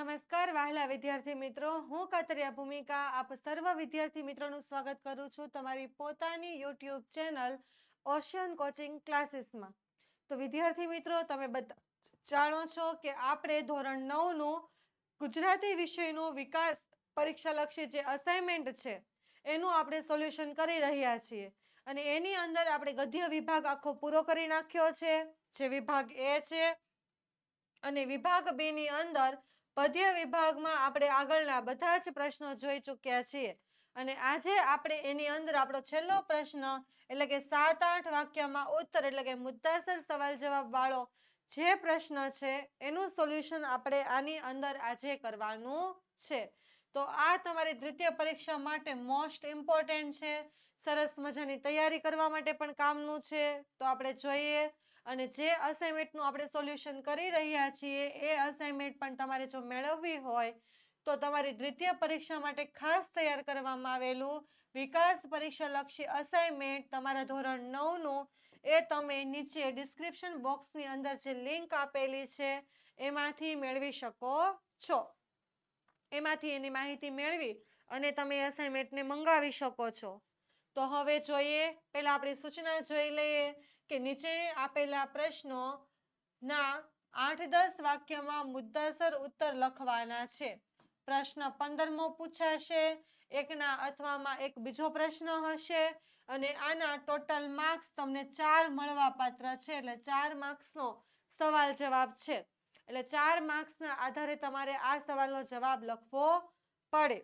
નમસ્કાર વહાલા વિદ્યાર્થી મિત્રો, હું કાતરિયા ભૂમિકા આપ સર્વ વિદ્યાર્થી મિત્રોનું સ્વાગત કરું છું તમારી પોતાની યુટ્યુબ ચેનલ ઓશિયન કોચિંગ ક્લાસીસમાં. તો વિદ્યાર્થી મિત્રો, તમે બધા જાણો છો કે આપણે ધોરણ 9નું ગુજરાતી વિષયનું વિકાસ પરીક્ષાલક્ષી જે અસાઇનમેન્ટ છે એનું આપણે સોલ્યુશન કરી રહ્યા છીએ. અને એની અંદર આપણે ગદ્ય વિભાગ આખો પૂરો કરી નાખ્યો છે, જે વિભાગ એ છે. અને વિભાગ B ની અંદર પદ્ય વિભાગમાં આપણે આગળના બધા જ પ્રશ્નો જોઈ ચૂક્યા છીએ. અને આજે આપણે એની અંદર આપણો છેલ્લો પ્રશ્ન એટલે કે 7-8 વાક્યમાં ઉત્તર એટલે કે મુદ્દાસર સવાલ જવાબ વાળો જે પ્રશ્ન છે એનું સોલ્યુશન આપણે આની અંદર આજે કરવાનું છે. તો આ તમારી દ્વિતીય પરીક્ષા માટે મોસ્ટ ઇમ્પોર્ટન્ટ છે. સરસ મજાની તૈયારી કરવા માટે પણ કામનું છે. તો આપણે જોઈએ. અને જે અસાઇનમેન્ટનું આપણે સોલ્યુશન કરી રહ્યા છીએ એ અસાઇનમેન્ટ પણ તમારે જો મેળવવી હોય તો તમારી દ્વિતીય પરીક્ષા માટે ખાસ તૈયાર કરવામાં આવેલું વિકાસ પરીક્ષાલક્ષી અસાઇનમેન્ટ તમારા ધોરણ 9નું એ તમે નીચે ડિસ્ક્રિપ્શન બોક્સની અંદર જે લિંક આપેલી છે એમાંથી મેળવી શકો છો. એમાંથી એની માહિતી મેળવી અને તમે અસાઇનમેન્ટને મંગાવી શકો છો. તો હવે જોઈએ, પહેલા આપણી સૂચના જોઈ લઈએ કે નીચે આપેલા પ્રશ્નોના 8-10 વાક્યમાં મુદ્દાસર ઉત્તર લખવાના છે. પ્રશ્ન 15મો પૂછાશે, એકના અથવામાં એક બીજો પ્રશ્ન હશે અને આના ટોટલ માર્ક્સ તમને 4 મળવાપાત્ર છે. એટલે 4 માર્ક્સનો સવાલ જવાબ છે. એટલે 4 માર્ક્સના આધારે તમારે આ સવાલનો જવાબ લખવો પડે.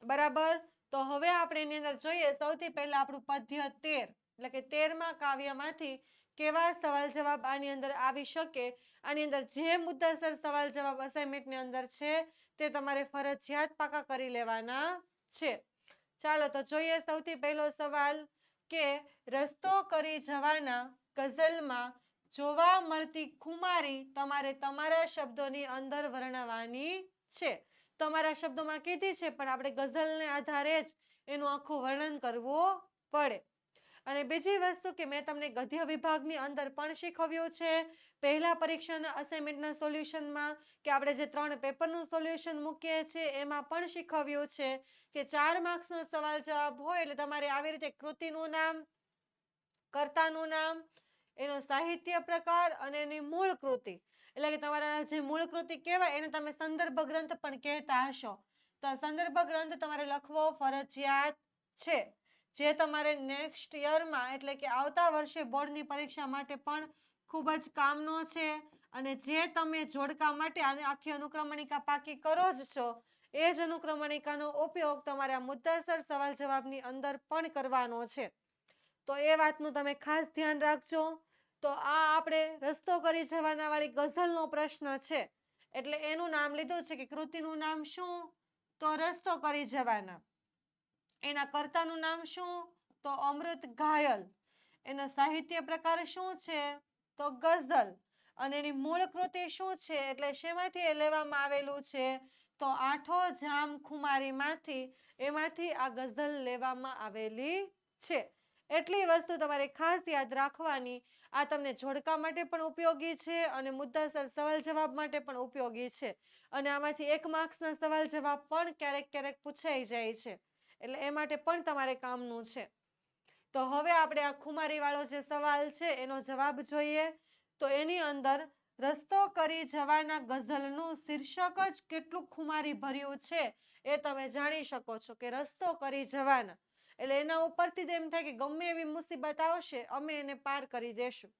બરાબર. તો હવે આપણે એની અંદર જોઈએ, સૌથી પહેલા આપણું પદ્ય 13 એટલે કે 13મા કાવ્યમાંથી કેવા સવાલ જવાબ આની અંદર આવી શકે. આની અંદર જે મુદ્દાસર સવાલ જવાબ અસાઇનમેન્ટની અંદર છે તે તમારે ફરજિયાત પાકા કરી લેવાના છે. ચાલો તો જોઈએ. સૌથી પહેલો સવાલ કે રસ્તો કરી જવાના ગઝલમાં જોવા મળતી ખુમારી તમારે તમારા શબ્દોની અંદર વર્ણવવાની છે. તમારા શબ્દોમાં કીધી છે પણ આપણે ગઝલને આધારે જ એનું આખું વર્ણન કરવું પડે. અને બીજી વસ્તુ કે મેં તમને ગદ્ય વિભાગની અંદર પણ શીખવ્યું છે પહેલા પરીક્ષાના અસાઇનમેન્ટના સોલ્યુશનમાં કે આપણે જે 3 પેપરનું સોલ્યુશન મૂકીએ છીએ એમાં પણ શીખવ્યું છે કે 4 માર્ક્સનો સવાલ જવાબ હોય એટલે તમારે આવી રીતે કૃતિનું નામ, કર્તાનું નામ, એનો સાહિત્ય પ્રકાર અને એની મૂળ કૃતિ એટલે કે તમારા જે મૂળ કૃતિ કહેવાય એને તમે સંદર્ભ ગ્રંથ પણ કહેતા હશો. તો સંદર્ભ ગ્રંથ તમારે લખવો ફરજિયાત છે, જે તમારે નેક્સ્ટ યરમાં એટલે કે આવતા વર્ષે બોર્ડની પરીક્ષા માટે પણ ખૂબ જ કામનો છે. અને જે તમે જોડકા માટે આખી અનુક્રમણિકા પાકી કરો જ છો એ જ અનુક્રમણિકાનો ઉપયોગ તમારે આ મુદ્દાસર સવાલ જવાબની અંદર પણ કરવાનો છે. તો એ વાતનું તમે ખાસ ધ્યાન રાખજો. તો આ આપણે રસ્તો કરી જવાના વાળી ગઝલનો પ્રશ્ન છે એટલે એનું નામ લીધું છે કે કૃતિનું નામ શું? તો રસ્તો કરી જવાના. એના કર્તાનું નામ શું? તો અમૃત ઘાયલ. એનો સાહિત્ય પ્રકાર શું છે? તો ગઝલ. અને એની મૂળ કૃતિ શું છે એટલે શેમાંથી એ લેવામાં આવેલું છે? તો આઠો જામ ખુમારીમાંથી એમાંથી આ ગઝલ લેવામાં આવેલી છે. એટલી વસ્તુ તમારે ખાસ યાદ રાખવાની. આ તમને જોડકા માટે પણ ઉપયોગી છે અને મુદ્દાસર સવાલ જવાબ માટે પણ ઉપયોગી છે. અને આમાંથી 1 માર્ક્સના સવાલ જવાબ પણ ક્યારેક ક્યારેક પૂછાઈ જાય છે. એટલે એ માટે પણ તમારે કામનું છે. તો હવે આપણે આ ખુમારીવાળો જે સવાલ છે એનો જવાબ જોઈએ. તો એની અંદર રસ્તો કરી જવાના ગઝલનું શીર્ષક જ કેટલું ખુમારી ભર્યું છે એ તમે જાણી શકો છો કે રસ્તો કરી જવાના એટલે એના ઉપરથી જ એમ થાય કે ગમે એવી મુસીબત આવશે અમે એને પાર કરી દેશું.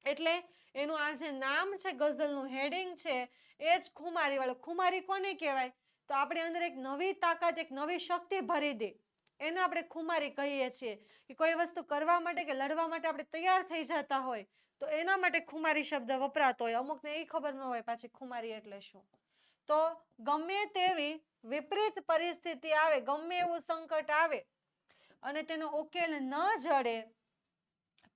એટલે એનું આ જે નામ છે ગઝલનું હેડિંગ છે એ જ ખુમારીવાળો. ખુમારી કોને કહેવાય? તો આપણે અંદર એક નવી તાકાત, એક નવી શક્તિ ભરી દે એને આપણે ખુમારી કહીએ છીએ. કે કોઈ વસ્તુ કરવા માટે કે લડવા માટે આપણે તૈયાર થઈ જતા હોય તો એના માટે ખુમારી શબ્દ વપરાતો હોય. અમુકને એ ખબર ન હોય પાછી ખુમારી એટલે શું. તો ગમે તેવી વિપરીત પરિસ્થિતિ આવે, ગમે એવું સંકટ આવે અને તેનો ઉકેલ ન જડે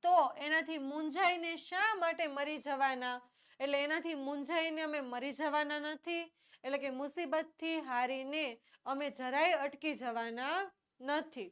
તો એનાથી મૂંઝાઈને શા માટે મરી જવાના? એટલે એનાથી મૂંઝાઈને અમે મરી જવાના નથી. એટલે કે મુસીબતથી હારીને અમે જરાય અટકી જવાના નથી.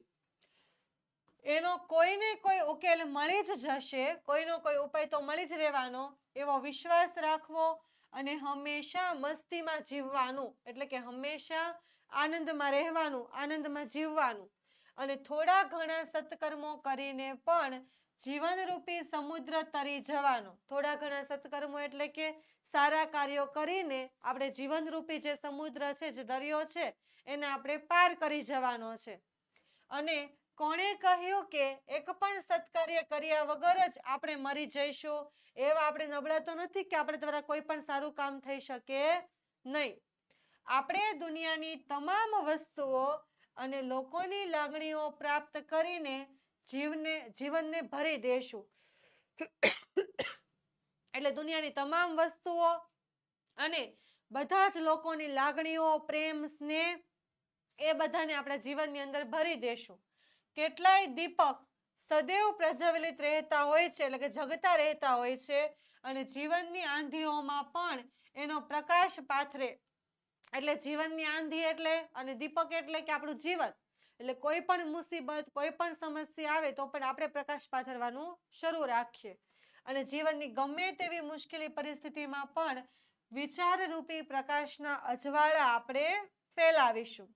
એનો કોઈને કોઈ ઉકેલ મળી જ જશે, કોઈનો કોઈ ઉપાય તો મળી જ રહેવાનો એવો વિશ્વાસ રાખવો અને હંમેશા મસ્તીમાં જીવવાનું, એટલે કે હંમેશા આનંદમાં રહેવાનું, આનંદમાં જીવવાનું અને થોડા ઘણા સત્કર્મો કરીને પણ જીવનરૂપી સમુદ્ર તરી જવાનો. થોડા ઘણા સત્કર્મો એટલે કે સારા કાર્યો કરીને આપણે જીવનરૂપી જે સમુદ્ર છે, જે દરિયો છે, એને આપણે પાર કરી જવાનો છે. અને કોણે કહ્યું કે એક પણ સત્કાર્ય કર્યા વગર જ આપણે મરી જઈશું? એવા આપણે નબળા તો નથી કે આપણે દ્વારા કોઈ પણ સારું કામ થઈ શકે નહીં. આપણે દુનિયાની તમામ વસ્તુઓ અને લોકોની લાગણીઓ પ્રાપ્ત કરીને જીવનને ભરી દેશું. એટલે દુનિયાની તમામ વસ્તુઓ અને બધા જ લોકોની લાગણીઓ, પ્રેમ, સ્નેહ એ બધાને આપણા જીવનની અંદર ભરી દેશું. કેટલાય દીપક સદૈવ પ્રજ્વલિત રહેતા હોય છે, એટલે કે જગતા રહેતા હોય છે, અને જીવનની આંધીઓમાં પણ એનો પ્રકાશ પાથરે. એટલે જીવનની આંધી એટલે અને દીપક એટલે કે આપણું જીવન. એટલે કોઈ પણ મુસીબત, કોઈ પણ સમસ્યા આવે તો પણ આપણે પ્રકાશ પાથરવાનું શરૂ રાખીએ અને જીવનની ગમે તેવી મુશ્કેલી પરિસ્થિતિમાં પણ વિચારરૂપી પ્રકાશના અજવાળા આપણે ફેલાવીશું.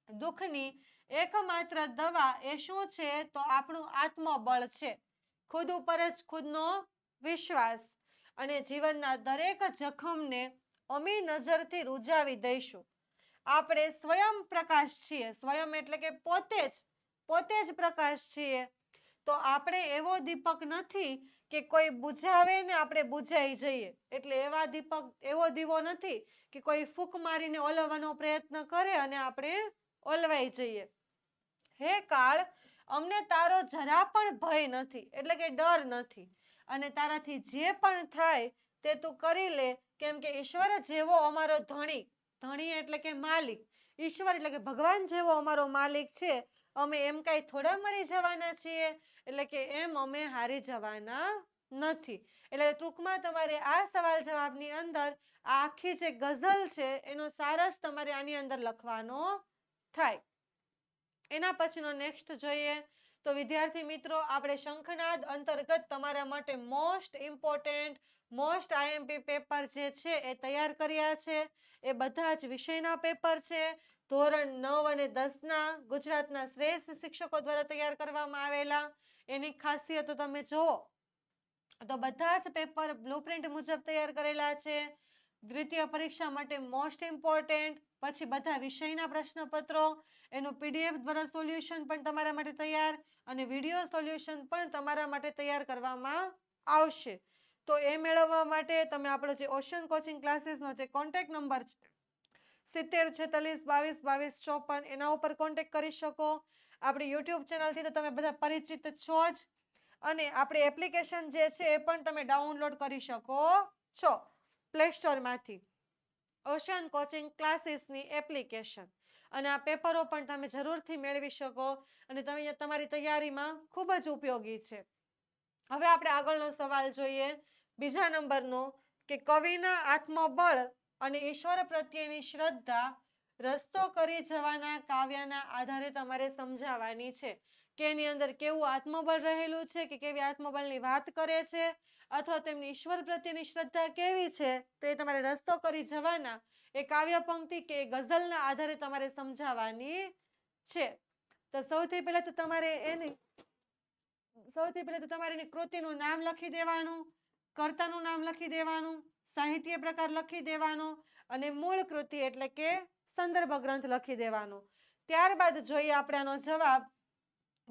દુઃખની એકમાત્ર દવા એ શું છે? તો આપણું આત્મબળ છે. ખુદ ઉપર જ ખુદનો વિશ્વાસ. અને જીવનના દરેક જખમને અમી નજરથી રૂજાવી દઈશું. આપણે સ્વયં પ્રકાશ છીએ. સ્વયં એટલે કે પોતે જ પ્રકાશ છીએ. તો આપણે એવો દીપક નથી કે કોઈ બુઝાવે ને આપણે બુઝાઈ જઈએ. એટલે એવો દીવો નથી કે કોઈ ફૂંક મારીને ઓલવવાનો પ્રયત્ન કરે અને આપણે ઓલવાઈ જઈએ. હે કાળ, અમને તારો જરા પણ ભય નથી, એટલે કે ડર નથી, અને તારાથી જે પણ થાય તે તું કરી લે, કેમ કે ઈશ્વર જેવો અમારો ધણી, ધણી એટલે કે માલિક, ઈશ્વર એટલે કે ભગવાન જેવો અમારો માલિક છે. અમે એમ કાંઈ થોડા મરી જવાના છીએ, એટલે કે એમ અમે હારી જવાના નથી. એટલે ટૂંકમાં તમારે આ સવાલ જવાબની અંદર આ આખી જે ગઝલ છે એનો સારાંશ તમારે આની અંદર લખવાનો થાય. એના પછીનો નેક્સ્ટ જોઈએ તો વિદ્યાર્થી મિત્રો, આપણે શંખનાદ અંતર્ગત તમારા માટે most important, most IMP paper જે છે એ તૈયાર કર્યા છે. એ બધા જ વિષયના પેપર છે. ધોરણ 9 અને 10ના ગુજરાતના શ્રેષ્ઠ શિક્ષકો દ્વારા તૈયાર કરવામાં આવેલા. એની ખાસિયતો તમે જુઓ તો બધા જ પેપર બ્લુપ્રિન્ટ મુજબ તૈયાર કરેલા છે. દ્વિતીય પરીક્ષા માટે મોસ્ટ ઇમ્પોર્ટન્ટ, પછી બધા વિષયના પ્રશ્નપત્રો, એનું PDF દ્વારા સોલ્યુશન પણ તમારા માટે તૈયાર અને વિડીયો સોલ્યુશન પણ તમારા માટે તૈયાર કરવામાં આવશે. તો એ મેળવવા માટે તમે આપણો જે ઓશન કોચિંગ ક્લાસીસનો જે કોન્ટેક્ટ નંબર છે 7046222254 એના ઉપર કોન્ટેક્ટ કરી શકો. આપણી યુટ્યુબ ચેનલથી તો તમે બધા પરિચિત છો જ, અને આપણી એપ્લિકેશન જે છે એ પણ તમે ડાઉનલોડ કરી શકો છો પ્લે સ્ટોરમાંથી, ઓશન કોચિંગ ક્લાસીસની એપ્લિકેશન. અને આ પેપરો પણ તમે જરૂરથી મેળવી શકો અને તમે તમારી તૈયારીમાં ખૂબ જ ઉપયોગી છે. હવે આપણે આગળનો સવાલ જોઈએ, બીજા નંબરનો, કે કવિના આત્મબળ અને ઈશ્વર પ્રત્યેની શ્રદ્ધા રસ્તો કરી જવાના કાવ્યના આધારે તમારે સમજાવવાની છે કે એની અંદર કેવું આત્મબળ રહેલું છે, કે કેવી આત્મબળની વાત કરે છે, અથવા તેમની ઈશ્વર પ્રત્યેની શ્રદ્ધા કેવી છે, તો એ તમારે રસ્તો કરી જવાના એ કાવ્ય પંક્તિ કે ગઝલના આધારે તમારે સમજાવવાની છે. તો સૌથી પહેલા તો તમારે એની કૃતિનું નામ લખી દેવાનું, કર્તાનું નામ લખી દેવાનું, સાહિત્ય પ્રકાર લખી દેવાનો અને મૂળ કૃતિ એટલે કે સંદર્ભ ગ્રંથ લખી દેવાનો. ત્યારબાદ જોઈએ આપણે આનો જવાબ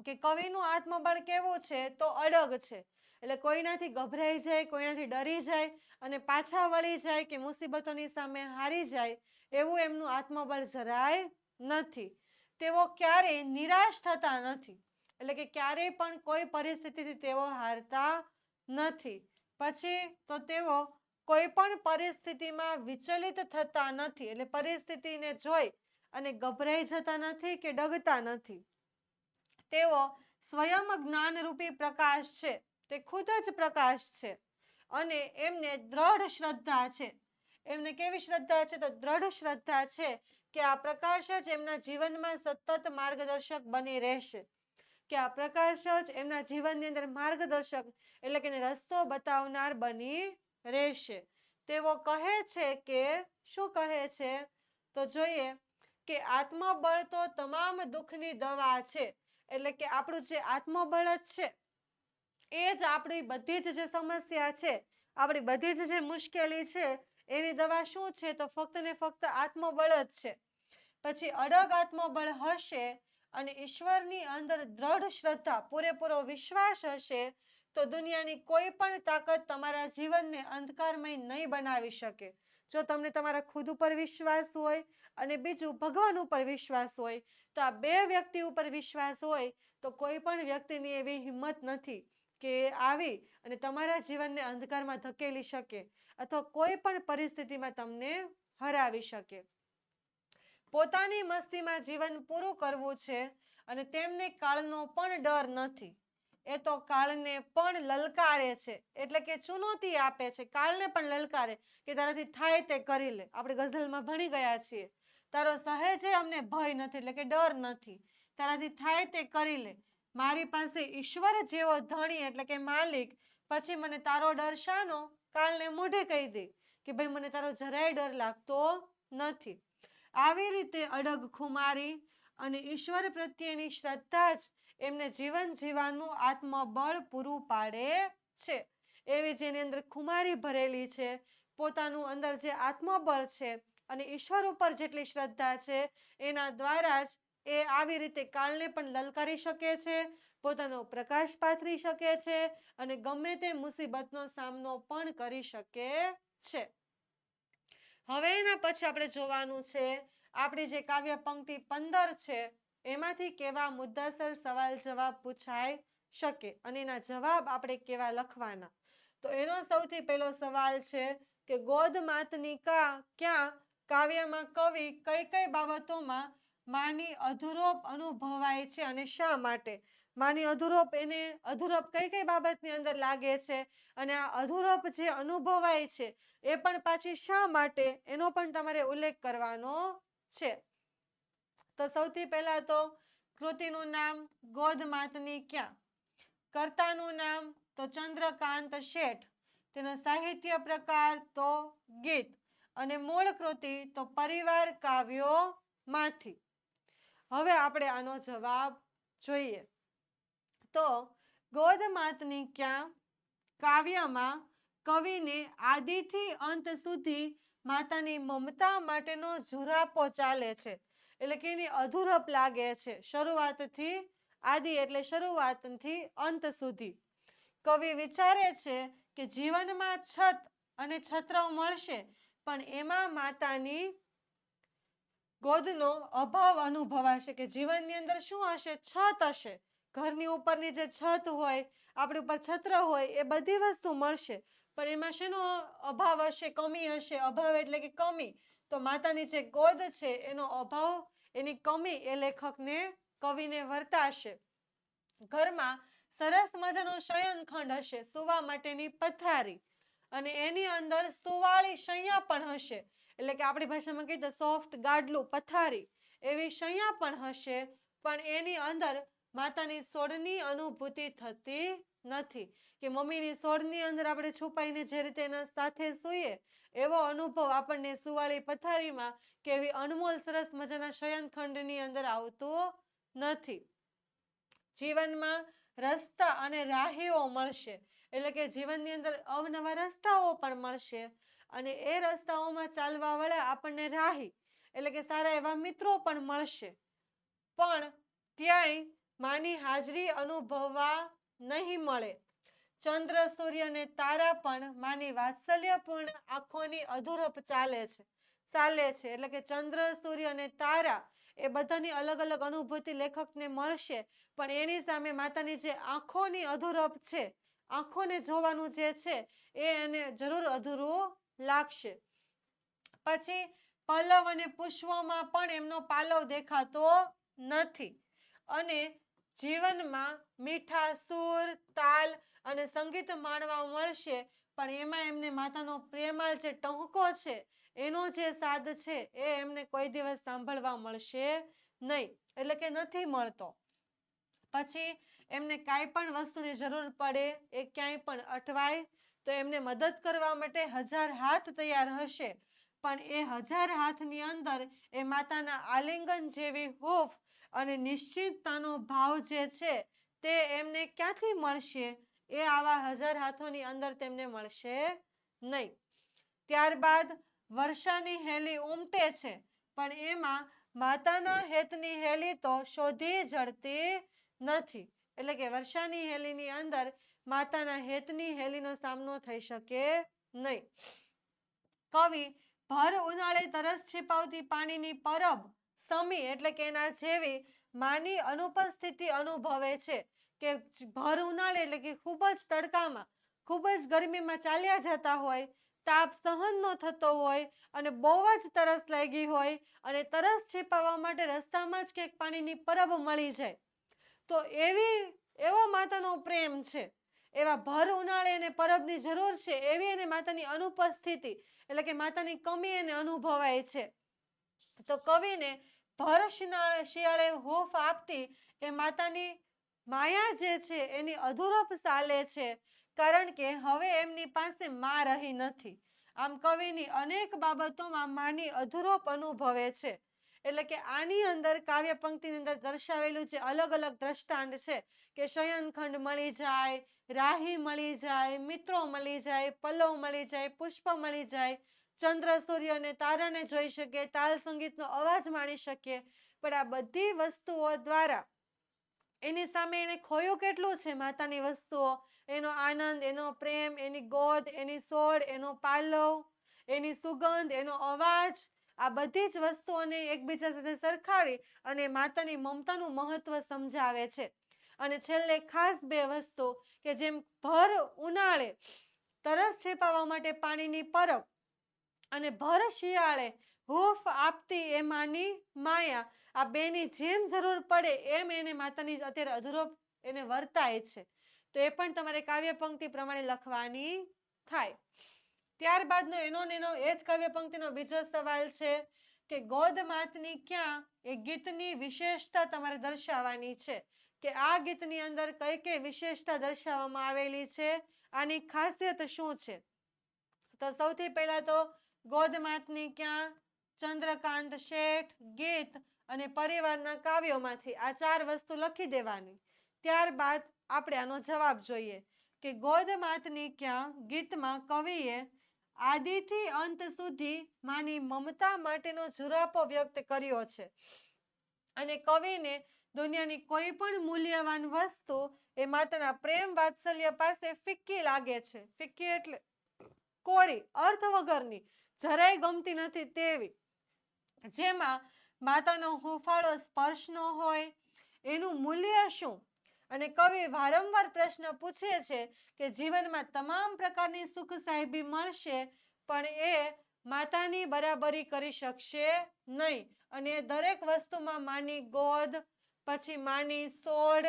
કે કવિનું આત્મબળ કેવું છે? તો અડગ છે. એટલે કોઈનાથી ગભરાઈ જાય, કોઈનાથી ડરી જાય અને પાછા વળી જાય કે મુસીબતોની સામે હારી જાય એવું એમનું આત્મબળ જરાય નથી. તેઓ ક્યારેય નિરાશ થતા નથી, એટલે કે ક્યારેય પણ કોઈ પરિસ્થિતિથી તેઓ હારતા નથી. પછી તો તેઓ કોઈ પણ પરિસ્થિતિમાં વિચલિત થતા નથી, એટલે પરિસ્થિતિને જોઈ અને ગભરાઈ જતા નથી કે ડગતા નથી. તેઓ સ્વયં જ્ઞાનરૂપી પ્રકાશ છે, તે ખુદ જ પ્રકાશ છે અને એમને દ્રઢ શ્રદ્ધા છે. એમને કેવી શ્રદ્ધા છે? તો દ્રઢ શ્રદ્ધા છે કે આ પ્રકાશ જ એમના જીવનમાં સતત માર્ગદર્શક બની રહેશે, કે આ પ્રકાશ જ એમના જીવનની અંદર માર્ગદર્શક એટલે કે રસ્તો બતાવનાર બની રહેશે. તેઓ કહે છે કે શું કહે છે તો જોઈએ કે આત્મબળ તો તમામ દુઃખની દવા છે. એટલે કે આપણું જે આત્મબળ જ છે એ જ આપણી બધી જ જે સમસ્યા છે, આપણી બધી જ જે મુશ્કેલી છે એની દવા શું છે તો ફક્ત ને ફક્ત આત્મબળ જ છે. પછી અડગ આત્મબળ હશે અને ઈશ્વરની અંદર દ્રઢ શ્રદ્ધા, પૂરેપૂરો વિશ્વાસ હશે તો દુનિયાની કોઈ પણ તાકાત તમારા જીવનને અંધકારમય નહીં બનાવી શકે. જો તમને તમારા ખુદ ઉપર વિશ્વાસ હોય અને બીજું ભગવાન ઉપર વિશ્વાસ હોય તો આ બે વ્યક્તિ ઉપર વિશ્વાસ હોય તો કોઈ પણ વ્યક્તિની એવી હિંમત નથી કે આવી અને તમારા જીવનને અંધકારમાં ધકેલી શકે અથવા કોઈ પણ પરિસ્થિતિમાં તમને હરાવી શકે. પોતાની મસ્તીમાં જીવન પૂરું કરવું છે અને તેમને કાળનો પણ ડર નથી. એ તો કાળને પણ લલકારે છે, એટલે કે ચુનૌતી આપે છે, કાળને પણ લલકારે કે તારાથી થાય તે કરી લે. આપણે ગઝલમાં ભણી ગયા છીએ, તારો સહેજે અમને ભય નથી, એટલે કે ડર નથી, તારાથી થાય તે કરી લે. મારી પાસે ઈશ્વર જેવો ધણી એટલે કે માલિક, પછી મને તારો ડર શાનો? કાળને મોઢે કહી દે કે ભાઈ મને તારો જરાય ડર લાગતો નથી. આવી રીતે અડગ ખુમારી અને ઈશ્વર પ્રત્યેની શ્રદ્ધા જ એમને જીવન જીવવાનું આત્મબળ પૂરું પાડે છે. એવી જેની અંદર ખુમારી ભરેલી છે, પોતાનું અંદર જે આત્મબળ છે અને ઈશ્વર ઉપર જેટલી શ્રદ્ધા છે એના દ્વારા જ એ આવી રીતે કાળને પણ લલકારી શકે છે, પોતાનો પ્રકાશ પાથરી શકે છે અને ગમે તે મુસીબતનો સામનો પણ કરી શકે છે. હવે એના પછી આપણે જોવાનું છે આપણી જે કાવ્ય પંક્તિ 15 છે એમાંથી કેવા મુદ્દાસર સવાલ જવાબ પૂછાઈ શકે અને એના જવાબ આપણે કેવા લખવાના. તો એનો સૌથી પહેલો સવાલ છે કે ગોદ માતની ક્યાં કાવ્યમાં કવિ કઈ કઈ બાબતોમાં માની અધૂરોપ અનુભવાય છે અને શા માટે? માની અધૂરોપ એને અધૂરોપ કઈ કઈ બાબતની અંદર લાગે છે અને આ અધૂરોપ જે અનુભવાય છે એ પણ પાછી શા માટે એનો પણ તમારે ઉલ્લેખ કરવાનો છે. તો સૌથી પહેલા તો કૃતિનું નામ ગોદ માતની ક્યાં, કર્તાનું નામ તો ચંદ્રકાંત શેઠ, તેનો સાહિત્ય પ્રકાર તો ગીત અને મૂળ કૃતિ તો પરિવાર કાવ્યોમાંથી. હવે આપણે આનો જવાબ જોઈએ. તો ગોદ માતની ક્યાં કાવ્યમાં કવિને આદિથી અંત સુધી માતાની મમતા માટેનો ઝુરાપો ચાલે છે, એટલે કે એની અધૂરપ લાગે છે શરૂઆતથી. આદિ એટલે શરૂઆતથી અંત સુધી. કવિ વિચારે છે કે જીવનમાં છત અને છત્ર મળશે પણ એમાં માતાની ગોદનો અભાવ અનુભવાશે. કે જીવનની અંદર શું હશે? છત હશે, ઘરની ઉપરની જે છત હોય, આપણી ઉપર છત્ર હોય, એ બધી વસ્તુ મળશે પણ એમાં શેનો અભાવ હશે? કમી હશે. અભાવ એટલે કે કમી. તો માતાની જે ગોદ છે એનો અભાવ, એની કમી એ લેખકને કવિને વર્તાશે. ઘરમાં સરસ મજાનો શયનખંડ હશે, સુવા માટેની પથારી, અને એની અંદર સુવાળી શૈયા પણ હશે, એટલે કે આપણી ભાષામાં કહીએ તો સોફ્ટ ગાડલું પથારી એવી શૈયા પણ હશે, પણ એની અંદર માતાની સોડની અનુભૂતિ થતી નથી. કે મમ્મીની સોડની અંદર આપણે છુપાઈને જે રીતે એના સાથે સૂઈએ એવો અનુભવ આપણને સુવાળી પથારીમાં કે એવી અનમોલ સરસ મજાના શયનખંડની અંદર આવતો નથી. જીવનમાં રસ્તા અને રાહીઓ મળશે, એટલે કે જીવનની અંદર અવનવા રસ્તાઓ પણ મળશે અને એ રસ્તાઓમાં ચાલવા વાળા આપણને રાહી એટલે કે સારા એવા મિત્રો પણ મળશે, પણ ત્યાંય માની હાજરી અનુભવવા નહીં મળે. ચંદ્ર સૂર્ય અને તારા પણ માની વાત્સલ્યપૂર્ણ આંખોની અધૂરપ ચાલે છે એટલે કે ચંદ્ર સૂર્ય અને તારા એ બધાની અલગ અલગ અનુભૂતિ લેખકને મળશે પણ એની સામે માતાની જે આંખોની અધૂરપ છે, આંખોને જોવાનું જે છે એ એને જરૂર અધૂરું લાગશે. પછી પલ્લવ અને પુષ્પોમાં પણ એમનો પાલવ દેખાતો નથી અને જીવનમાં મીઠા સૂર, તાલ અને સંગીત માણવા મળશે પણ એમાં એમને માતાનો પ્રેમાળ જે ટહુકો છે એનો જે સાદ છે એ એમને કોઈ દિવસ સાંભળવા મળશે નહીં, એટલે કે નથી મળતો. પછી એમને કાંઈ પણ વસ્તુની જરૂર પડે એ ક્યાંય પણ અટવાય તો એમને મદદ કરવા માટે 1000 હાથ તૈયાર હશે, પણ એ 1000 હાથની અંદર એ માતાના આલિંગન જેવી હૂંફ અને નિશ્ચિતતાનો ભાવ જે છે તે એમને ક્યાંથી મળશે? એ આવા 1000 હાથોની અંદર તેમને મળશે નહીં. ત્યારબાદ વર્ષાની હેલી ઉમટે છે, પણ એમાં માતાના હેતની હેલી તો શોધી જડતી નથી. એટલે કે વર્ષાની હેલીની અંદર માતાના હેતની હેલીનો સામનો થઈ શકે નહીં. કવિ ભર ઉનાળે તરસ છીપાવતી પાણીની પરબ સમી એટલે કે એના જેવી માની અનુપસ્થિતિ અનુભવે છે. કે ભર ઉનાળે એટલે કે ખૂબ જ તડકામાં, ખૂબ જ ગરમીમાં ચાલ્યા જતા હોય, તાપ સહન ન થતો હોય અને બહુ જ તરસ લાગી હોય અને તરસ છીપાવવા માટે રસ્તામાં જ ક્યાંક પાણીની પરબ મળી જાય, તો એવો માતાનો પ્રેમ છે. એવા ભર ઉનાળે એને પરબની જરૂર છે, એવી એને માતાની અનુપસ્થિતિ એટલે કે માતાની કમી એને અનુભવાય છે. તો કવિને ભર શિયાળે હૂંફ આપતી એ માતાની માયા જે છે એની અધૂરપ ચાલે છે, કારણ કે હવે એમની પાસે માં રહી નથી. આમ કવિની અનેક બાબતોમાં માની અધૂરપ અનુભવે છે. એટલે કે આની અંદર કાવ્ય પંક્તિની અંદર દર્શાવેલું જે અલગ અલગ દ્રષ્ટાંત છે કે શયનખંડ મળી જાય, રાહી મળી જાય, મિત્રો મળી જાય, પલ્લવ મળી જાય, પુષ્પ મળી જાય, ચંદ્ર સૂર્ય અને તારાને જોઈ શકીએ, તાલ સંગીતનો અવાજ માણી શકીએ, પણ આ બધી વસ્તુઓ દ્વારા એની સામે એને ખોયું કેટલું છે? માતાની વસ્તુઓ, એનો આનંદ, એનો પ્રેમ, એની ગોદ, એની સોડ, એનો પાલવ, એની સુગંધ, એનો અવાજ, આ બધી જ વસ્તુઓને એકબીજા સાથે સરખાવી અને માતાની મમતાનું મહત્વ સમજાવે છે. અને છેલ્લે ખાસ બે વસ્તુ કે જેમ ભર ઉનાળે તરસ છીપાવવા માટે પાણીની પરબ અને ભર શિયાળે હૂંફ આપતી એ માની માયા, આ બેની જેમ જરૂર પડે એમ એને માતાની અત્યારે અધૂરપ એને વર્તાય છે. તો એ પણ તમારે કાવ્ય પંક્તિ પ્રમાણે લખવાની થાય. ત્યારબાદનો એનો એ જ કાવ્ય પંક્તિનો બીજો સવાલ છે કે ગોદ માતની ક્યાં એ ગીતની વિશેષતા તમારે દર્શાવવાની છે કે આ ગીતની અંદર કઈ કઈ વિશેષતા દર્શાવવામાં આવેલી છે, આની ખાસિયત શું છે? તો સૌથી પહેલા તો ગોદ માતની ક્યાં, ચંદ્રકાંત શેઠ, ગીત અને પરિવારના કાવ્યોમાંથી આ 4 વસ્તુ લખી દેવાની. ત્યારબાદ આપણે આનો જવાબ જોઈએ કે ગોદ માતની ક્યાં ગીતમાં કવિએ આદિથી અંત સુધી માની મમતા માટેનો ઝુરાપો વ્યક્ત કર્યો છે અને કવિને દુનિયાની કોઈ પણ મૂલ્યવાન વસ્તુ એ માતાના પ્રેમ વાત્સલ્ય પાસે ફિક્કી લાગે છે. ફિક્કી એટલે કોરી, અર્થ વગરની, જરાય ગમતી નથી તેવી, જેમાં માતાનો હુંફાળો સ્પર્શ ન હોય, એનું મૂલ્ય શું? અને કવિ વારંવાર પ્રશ્ન પૂછે છે કે જીવનમાં તમામ પ્રકારની સુખ સાહેબી મળશે, પણ એ માતાની બરાબરી કરી શકશે નહીં. અને દરેક વસ્તુમાં માની ગોદ, પછી માની સોડ,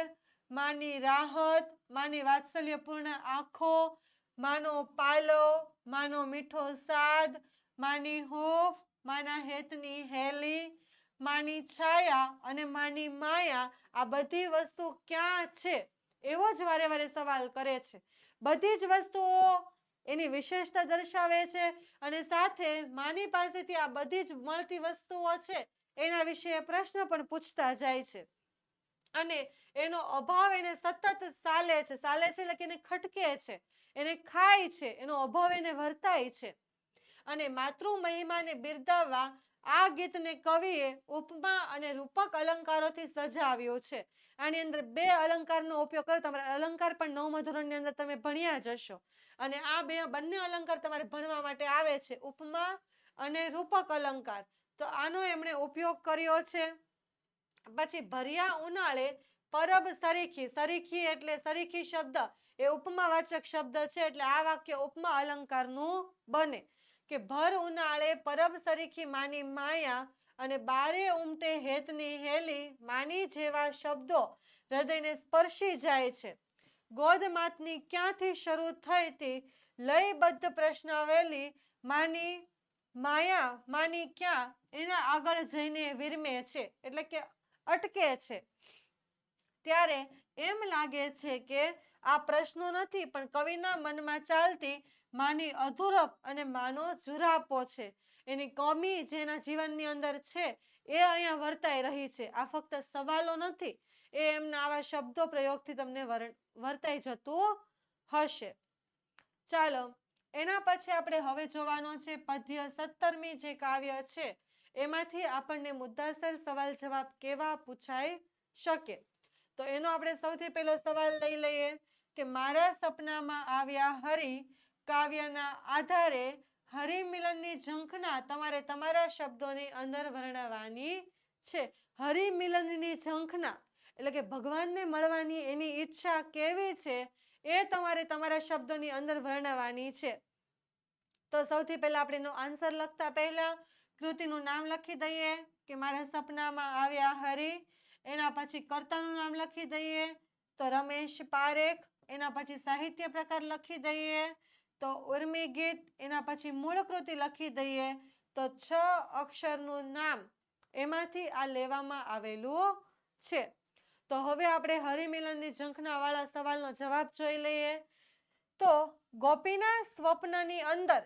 માની રાહત, માની વાત્સલ્યપૂર્ણ આંખો, માનો પાલવ, માનો મીઠો સાદ, માની હૂંફ, માના હેતની હેલી, માની છાયા અને માની માયા, આ બધી વસ્તુ ક્યાં છે? એવો જ વારે વારે સવાલ કરે છે. બધી જ વસ્તુઓ એની વિશેષતા દર્શાવે છે અને સાથે માની પાસેથી આ બધી જ મળતી વસ્તુઓ છે એના વિશે પ્રશ્ન પણ પૂછતા જાય છે. અને એનો અભાવ એને સતત ચાલે છે એટલે કે એને ખટકે છે, એને ખાય છે, એનો અભાવ એને વર્તાય છે. અને માતૃ મહિમાને બિરદાવવા આ ગીતને કવિએ ઉપમા અને રૂપક અલંકારોથી સજાવ્યું છે. આની અંદર 2 અલંકારનો ઉપયોગ કર્યો. તમારે અલંકાર પણ 9મા ધોરણની અંદર તમે ભણ્યા જ હશો અને આ બંને અલંકાર તમારે ભણવા માટે આવે છે, ઉપમા અને રૂપક અલંકાર. તો આનો એમણે ઉપયોગ કર્યો છે. પછી ભર્યા ઉનાળે પરબ સરીખી, સરીખી એટલે સરીખી શબ્દ એ ઉપમાવાચક શબ્દ છે, એટલે આ વાક્ય ઉપમા અલંકારનું બને કે ભર ઉનાળે પરબ સરીખી માની માયા અને બારે ઉમટે હેતની હેલી, માની જેવા શબ્દો હૃદયને સ્પર્શી જાય છે. ગોદ માતની ક્યાંથી શરૂ થઈ હતી લયબદ્ધ પ્રશ્નાવલી, માની માયા માની ક્યાં એના આગળ જઈને વિરમે છે એટલે કે અટકે છે. ત્યારે એમ લાગે છે કે આ પ્રશ્નો નથી, પણ કવિના મનમાં ચાલતી માની અધૂરપ અને માનો જુરાપો છે. એની કમી જેના જીવનની અંદર છે એ અહીંયા વર્તાઈ રહી છે. આ ફક્ત સવાલો નથી, એ એમના આવા શબ્દો પ્રયોગથી તમને વર્તાઈ જતું હશે. ચાલો, એના પછી આપણે હવે જોવાનો છે પદ્ય 17મી જે કાવ્ય છે એમાંથી આપણને મુદ્દાસર સવાલ જવાબ કેવા પૂછાઈ શકે. તો એનો આપણે સૌથી પહેલો સવાલ લઈ લઈએ કે મારા સપનામાં આવ્યા હરિ કાવ્યના આધારે હરિમિલનની ઝંખના તમારે તમારા શબ્દોની અંદર વર્ણવવાની છે. હરિમિલનની ઝંખના એટલે કે ભગવાનને મળવાની એની ઈચ્છા કેવી છે એ તમારે તમારા શબ્દોની અંદર વર્ણવવાની છે. તો સૌથી પહેલા આપણે એનો આન્સર લખતા પહેલા કૃતિનું નામ લખી દઈએ કે મારા સપનામાં આવ્યા હરિ. એના પછી કર્તાનું નામ લખી દઈએ તો રમેશ પારેખ. એના પછી સાહિત્ય પ્રકાર લખી દઈએ તો ઉર્મી ગીત. એના પછી મૂળ કૃતિ લખી દઈએ તો 6 અક્ષરનું નામ એમાંથી આ લેવામાં આવેલું છે. તો હવે આપણે હરિમિલનની ઝંખના વાળા સવાલનો જવાબ જોઈ લઈએ. તો ગોપીના સ્વપ્નની અંદર,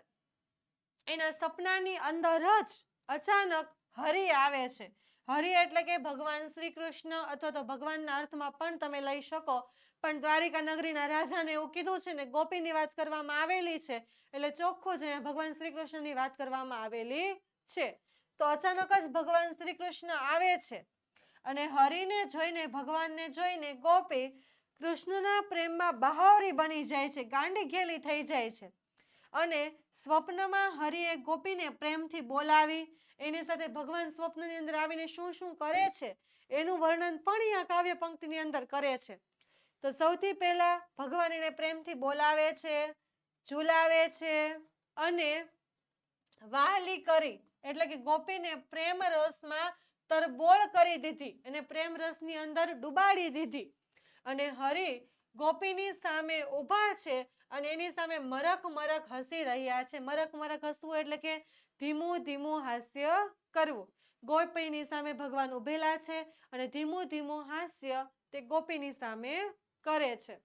એના સપનાની અંદર જ અચાનક હરિ આવે છે. હરિ એટલે કે ભગવાન શ્રી કૃષ્ણ અથવા તો ભગવાનના અર્થમાં પણ તમે લઈ શકો, પણ દ્વારિકા નગરીના રાજાને એવું કીધું છે ને ગોપીની વાત કરવામાં આવેલી છે એટલે ચોખ્ખું જ ભગવાન શ્રી કૃષ્ણની વાત કરવામાં આવેલી છે. તો અચાનક જ ભગવાન શ્રી કૃષ્ણ આવે છે અને હરિને જોઈને, ભગવાનને જોઈને ગોપી કૃષ્ણના પ્રેમમાં બહાવરી બની જાય છે, ગાંડી ઘેલી થઈ જાય છે. અને સ્વપ્નમાં હરિએ ગોપીને પ્રેમથી બોલાવી, એની સાથે ભગવાન સ્વપ્નની અંદર આવીને શું શું કરે છે એનું વર્ણન પણ અહીંયા કાવ્ય પંક્તિની અંદર કરે છે. તો સૌથી પહેલા ભગવાન એને પ્રેમથી બોલાવે છે, ઝુલાવે છે અને વહાલી કરી એટલે કે ગોપીને પ્રેમ રસમાં તરબોળ કરી દીધી, અને પ્રેમ રસની અંદર ડુબાડી દીધી. અને હરિ ગોપીની સામે ઊભા છે અને એની સામે મરક મરક હસી રહ્યા છે. મરક મરક હસવું એટલે કે ધીમું ધીમું હાસ્ય કરવું. ગોપીની સામે ભગવાન ઊભેલા છે અને ધીમું ધીમું હાસ્ય તે ગોપીની સામે કરે છે.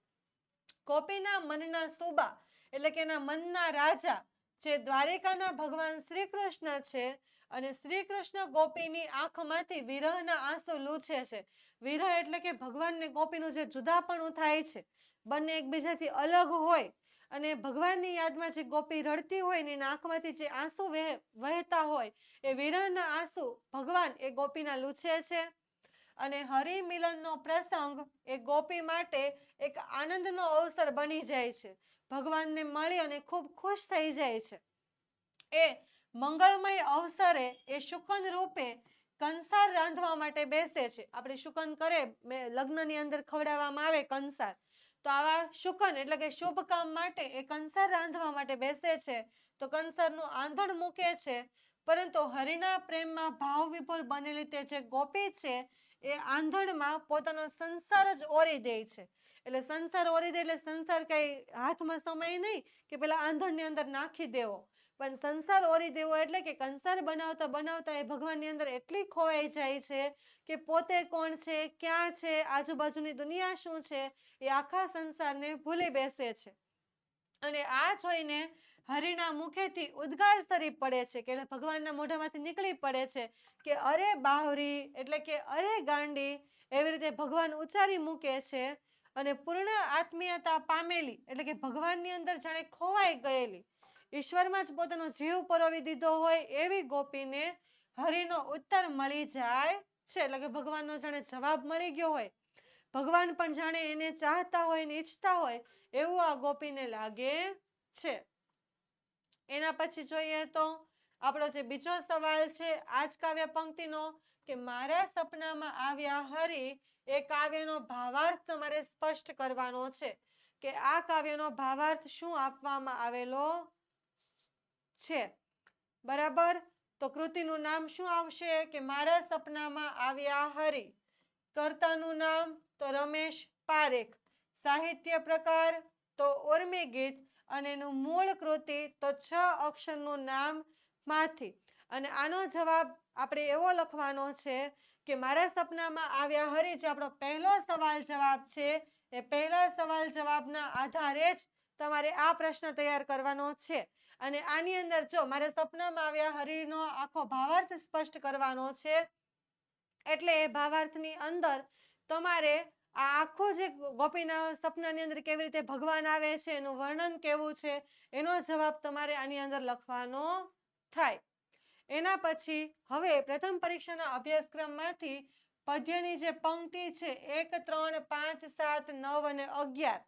ગોપીના મનના સુબા એટલે કે એના મનના રાજા જે દ્વારિકાના ભગવાન શ્રી કૃષ્ણ છે, અને શ્રી કૃષ્ણ ગોપીની આંખમાંથી વિરહના આંસુ લૂછે છે. વિરહ એટલે કે ભગવાન ને ગોપીનું જે જુદાપણું થાય છે, બંને એકબીજાથી અલગ હોય અને ભગવાનની યાદમાં જે ગોપી રડતી હોય ને એના આંખમાંથી જે આંસુ વહેતા હોય એ વિરહના આંસુ ભગવાન એ ગોપીના લૂછે છે. અને હરિમિલનનો પ્રસંગ એ ગોપી માટે એક આનંદનો અવસર બની જાય છે. ભગવાનને મળી અને ખૂબ ખુશ થઈ જાય છે. એ મંગળમય અવસરે એ શુકન રૂપે કંસાર રાંધવા માટે બેસે છે. આપણે શુકન કરે લગ્નની અંદર ખવડાવવામાં આવે કંસાર, તો આવા શુકન એટલે કે શુભ કામ માટે એ કંસાર રાંધવા માટે બેસે છે. તો કંસારનું આંધણ મૂકે છે, પરંતુ હરિના પ્રેમમાં ભાવ વિભોર બનેલી તે જે ગોપી છે એ આંધણમાં પોતાનો સંસાર જ ઓરી દે છે. એટલે સંસાર ઓરી દે એટલે સંસાર કઈ હાથમાં સમય નહીં કે પેલા આંધણની અંદર નાખી દેવો, પણ સંસાર ઓરી દેવો એટલે કે કંસાર બનાવતા બનાવતા એ ભગવાનની અંદર એટલી ખોવાઈ જાય છે કે પોતે કોણ છે, ક્યાં છે, આજુબાજુની દુનિયા શું છે એ આખા સંસારને ભૂલી બેસે છે. અને આ જોઈને હરિના મુખેથી ઉદ્ગાર સરી પડે છે કે ભગવાનના મોઢામાંથી નીકળી પડે છે કે અરે બાવરી એટલે કે અરે ગાંડી, એવી રીતે ભગવાન ઉચ્ચારી મૂકે છે. અને પૂર્ણ આત્મીયતા પામેલી એટલે કે ભગવાનની અંદર જાણે ખોવાઈ ગયેલી, ઈશ્વરમાં જ પોતાનો જીવ પરોવી દીધો હોય એવી ગોપીને હરિનો ઉત્તર મળી જાય છે. એટલે કે ભગવાનનો જાણે જવાબ મળી ગયો હોય, ભગવાન પણ જાણે એને ચાહતા હોય ને ઈચ્છતા હોય એવું આ ગોપીને લાગે છે. એના પછી જોઈએ તો આપણો જે બીજો સવાલ છે આ જ કાવ્ય પંક્તિનો કે મારા સપનામાં આવ્યા હરિ, એ કાવ્યનો ભાવાર્થ તમારે સ્પષ્ટ કરવાનો છે કે આ કાવ્યનો ભાવાર્થ શું આપવામાં આવેલો છે. બરાબર, તો કૃતિનું નામ શું આવશે કે મારા સપનામાં આવ્યા હરિ. કર્તાનું નામ તો રમેશ પારેખ. સાહિત્ય પ્રકાર તો ઉર્મી ગીત. અને એનું મૂળ કૃતિ તો 6 અક્ષરનું નામ માંથી. અને આનો જવાબ આપણે એવો લખવાનો છે કે મારા સપનામાં આવ્યા હરિ, જે આપણો પહેલો સવાલ જવાબ છે એ પહેલા સવાલ જવાબના આધારે જ તમારે આ પ્રશ્ન તૈયાર કરવાનો છે. અને આની અંદર જો મારે સપનામાં આવ્યા હરિનો આખો ભાવાર્થ સ્પષ્ટ કરવાનો છે, એટલે એ ભાવાર્થની અંદર તમારે આ આખું જે ગોપીના સપનાની અંદર કેવી રીતે ભગવાન આવે છે, એનું વર્ણન કેવું છે, એનો જવાબ તમારે આની અંદર લખવાનો થાય. એના પછી હવે પ્રથમ પરીક્ષાના અભ્યાસક્રમમાંથી પદ્યની જે પંક્તિ છે 1, 3, 5, 7, 9 અને 11,